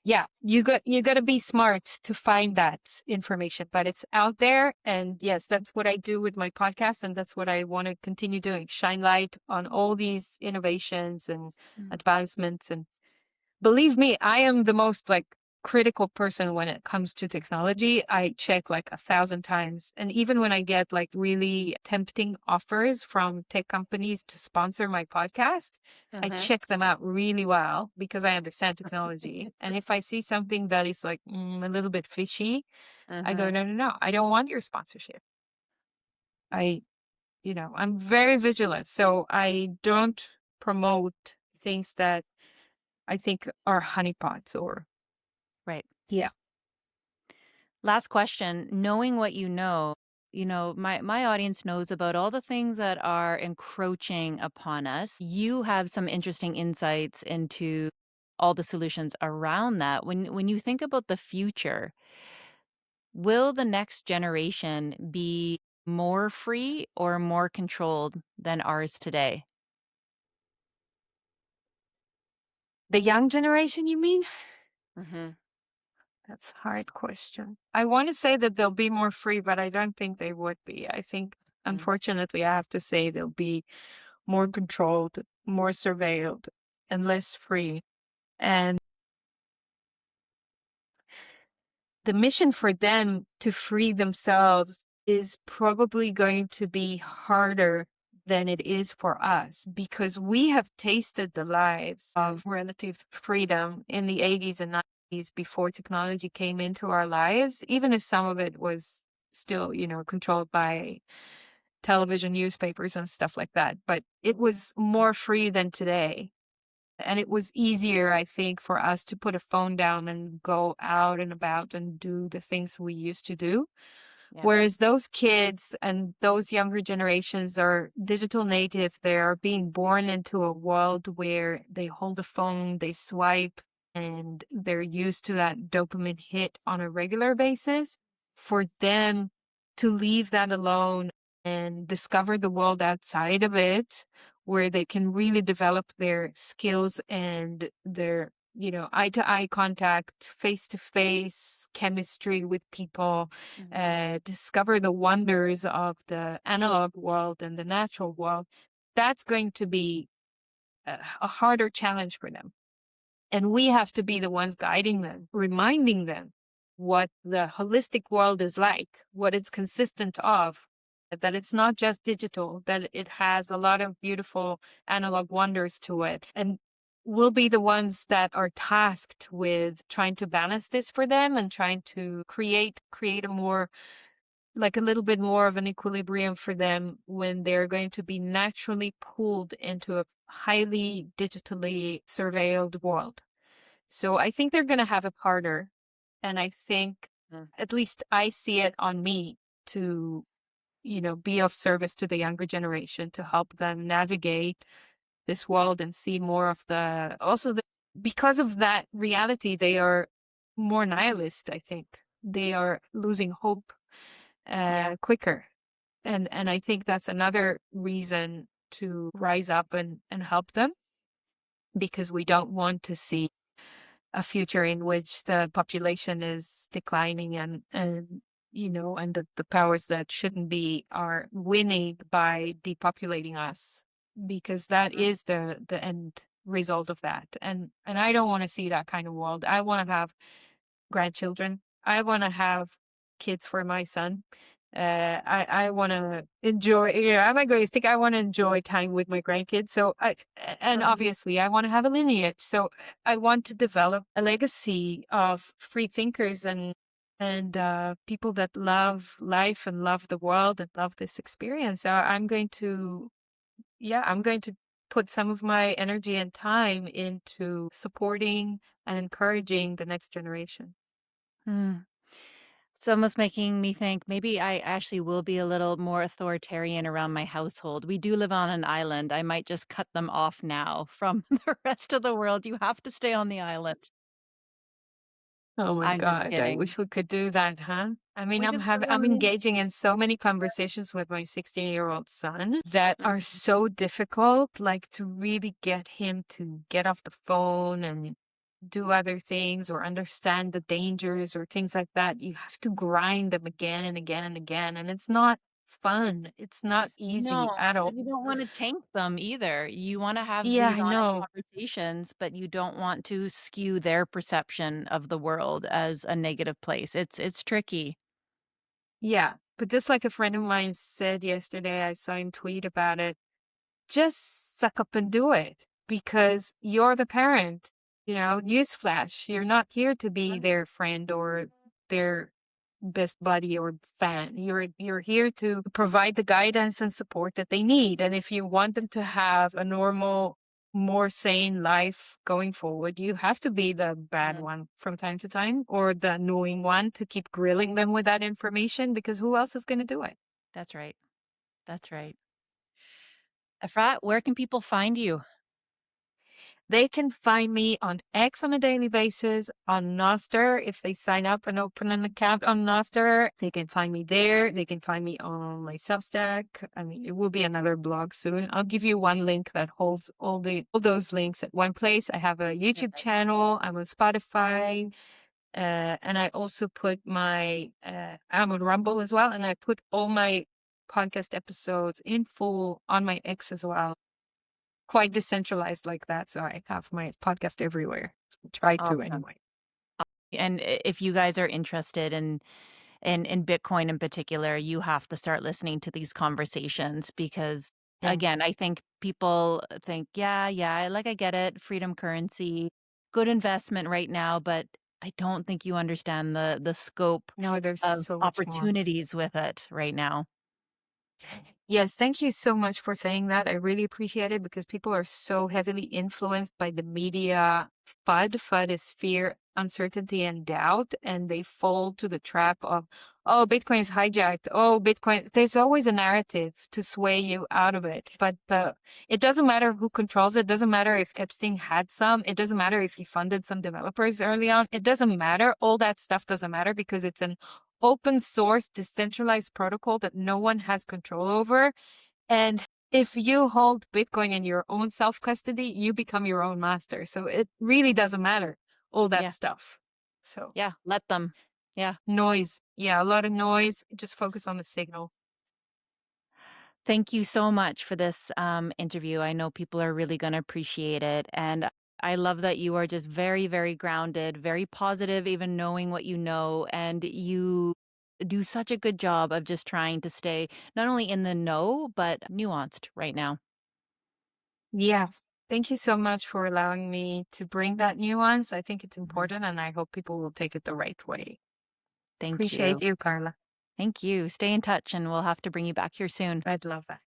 B: yeah, you got to be smart to find that information, but it's out there. And yes, that's what I do with my podcast, and that's what I want to continue doing: shine light on all these innovations and
A: Mm.
B: advancements. And believe me, I am the most like critical person when it comes to technology. I check like 1,000 times. And even when I get like really tempting offers from tech companies to sponsor my podcast, I
A: Uh-huh.
B: check them out really well because I understand technology. And if I see something that is like a little bit fishy, I go,
A: Uh-huh.
B: no, no, no, I don't want your sponsorship. I, I'm very vigilant. So I don't promote things that I think are honeypots or,
A: Right.
B: yeah.
A: Last question. Knowing what my audience knows about all the things that are encroaching upon us. You have some interesting insights into all the solutions around that. When you think about the future, will the next generation be more free or more controlled than ours today?
B: The young generation, you mean?
A: Mhm.
B: That's a hard question. I want to say that they'll be more free, but I don't think they would be. I think,
A: Mm.
B: unfortunately, I have to say they'll be more controlled, more surveilled, and less free. And the mission for them to free themselves is probably going to be harder than it is for us because we have tasted the lives of relative freedom in the 80s and 90s before technology came into our lives, even if some of it was still, controlled by television, newspapers, and stuff like that. But it was more free than today. And it was easier, I think, for us to put a phone down and go out and about and do the things we used to do.
A: Yeah.
B: Whereas those kids and those younger generations are digital native. They are being born into a world where they hold a phone, they swipe, and they're used to that dopamine hit on a regular basis. For them to leave that alone and discover the world outside of it, where they can really develop their skills and their eye to eye contact, face to face chemistry with people,
A: Mhm.
B: discover the wonders of the analog world and the natural world, that's going to be a harder challenge for them. And we have to be the ones guiding them, reminding them what the holistic world is like, what it's consistent of, that it's not just digital, that it has a lot of beautiful analog wonders to it. And we'll be the ones that are tasked with trying to balance this for them and trying to create a more, like a little bit more of an equilibrium for them when they're going to be naturally pulled into a highly digitally surveilled world. So I think they're going to have it harder. And I think,
A: Mm.
B: at least I see it on me to, be of service to the younger generation to help them navigate this world and see more of because of that reality, they are more nihilist, I think. They are losing hope
A: Yeah.
B: quicker. And I think that's another reason to rise up and help them, because we don't want to see a future in which the population is declining and the powers that shouldn't be are winning by depopulating us, because that
A: Mm.
B: is the end result of that. And I don't want to see that kind of world. I want to have grandchildren. I want to have kids for my son. I want to enjoy, I'm egoistic. I want to enjoy time with my grandkids. And obviously I want to have a lineage. So I want to develop a legacy of free thinkers and people that love life and love the world and love this experience. So I'm going to put some of my energy and time into supporting and encouraging the next generation.
A: Mm. It's almost making me think maybe I actually will be a little more authoritarian around my household. We do live on an island. I might just cut them off now from the rest of the world. You have to stay on the island.
B: Oh my
A: I'm just
B: God. I
A: kidding.
B: wish we could do that, huh? I mean,
A: We just
B: I'm
A: really
B: engaging in so many conversations with my 16-year-old son that are
A: Mhm.
B: so difficult, like to really get him to get off the phone and do other things or understand the dangers or things like that. You have to grind them again and again and again. And it's not fun. It's not easy
A: No,
B: at all.
A: because you don't wanna tank them either. You wanna have
B: Yeah,
A: these
B: I
A: honest
B: know.
A: conversations, but you don't want to skew their perception of the world as a negative place. It's tricky.
B: Yeah. But just like a friend of mine said yesterday, I saw him tweet about it. Just suck up and do it because you're the parent. Newsflash, you're not here to be their friend or their best buddy or fan. You're here to provide the guidance and support that they need. And if you want them to have a normal, more sane life going forward, you have to be the bad
A: Mhm.
B: one from time to time or the annoying one to keep grilling them with that information because who else is going to do it?
A: That's right. That's right. Efrat, where can people find you?
B: They can find me on X on a daily basis, on Nostr. If they sign up and open an account on Nostr, they can find me there. They can find me on my Substack. I mean, it will be another blog soon. I'll give you one link that holds all those links at one place. I have a YouTube
A: Perfect.
B: channel. I'm on Spotify. And I also put I'm on Rumble as well. And I put all my podcast episodes in full on my X as well, quite decentralized like that. So I have my podcast everywhere. Try to
A: Awesome.
B: anyway.
A: And if you guys are interested in Bitcoin in particular, you have to start listening to these conversations because
B: Yeah.
A: again, I think people think, yeah, yeah, like I get it, freedom currency, good investment right now, but I don't think you understand the scope
B: No, there's
A: of
B: so much more.
A: opportunities with it right now.
B: Yes, thank you so much for saying that. I really appreciate it because people are so heavily influenced by the media FUD. FUD is fear, uncertainty, and doubt. And they fall to the trap of, oh, Bitcoin is hijacked. Oh, Bitcoin. There's always a narrative to sway you out of it. But it doesn't matter who controls it. It doesn't matter if Epstein had some. It doesn't matter if he funded some developers early on. It doesn't matter. All that stuff doesn't matter because it's an open source, decentralized protocol that no one has control over. And if you hold Bitcoin in your own self custody, you become your own master. So it really doesn't matter, all that
A: Yeah.
B: stuff. So
A: Yeah. Let them. Yeah.
B: noise. Yeah, a lot of noise. Just focus on the signal.
A: Thank you so much for this interview. I know people are really going to appreciate it. And I love that you are just very, very grounded, very positive, even knowing what you know. And you do such a good job of just trying to stay not only in the know, but nuanced right now.
B: Yeah. Thank you so much for allowing me to bring that nuance. I think it's
A: Mhm.
B: important and I hope people will take it the right way.
A: Thank
B: Appreciate
A: you.
B: you, Carla.
A: Thank you. Stay in touch and we'll have to bring you back here soon.
B: I'd love that.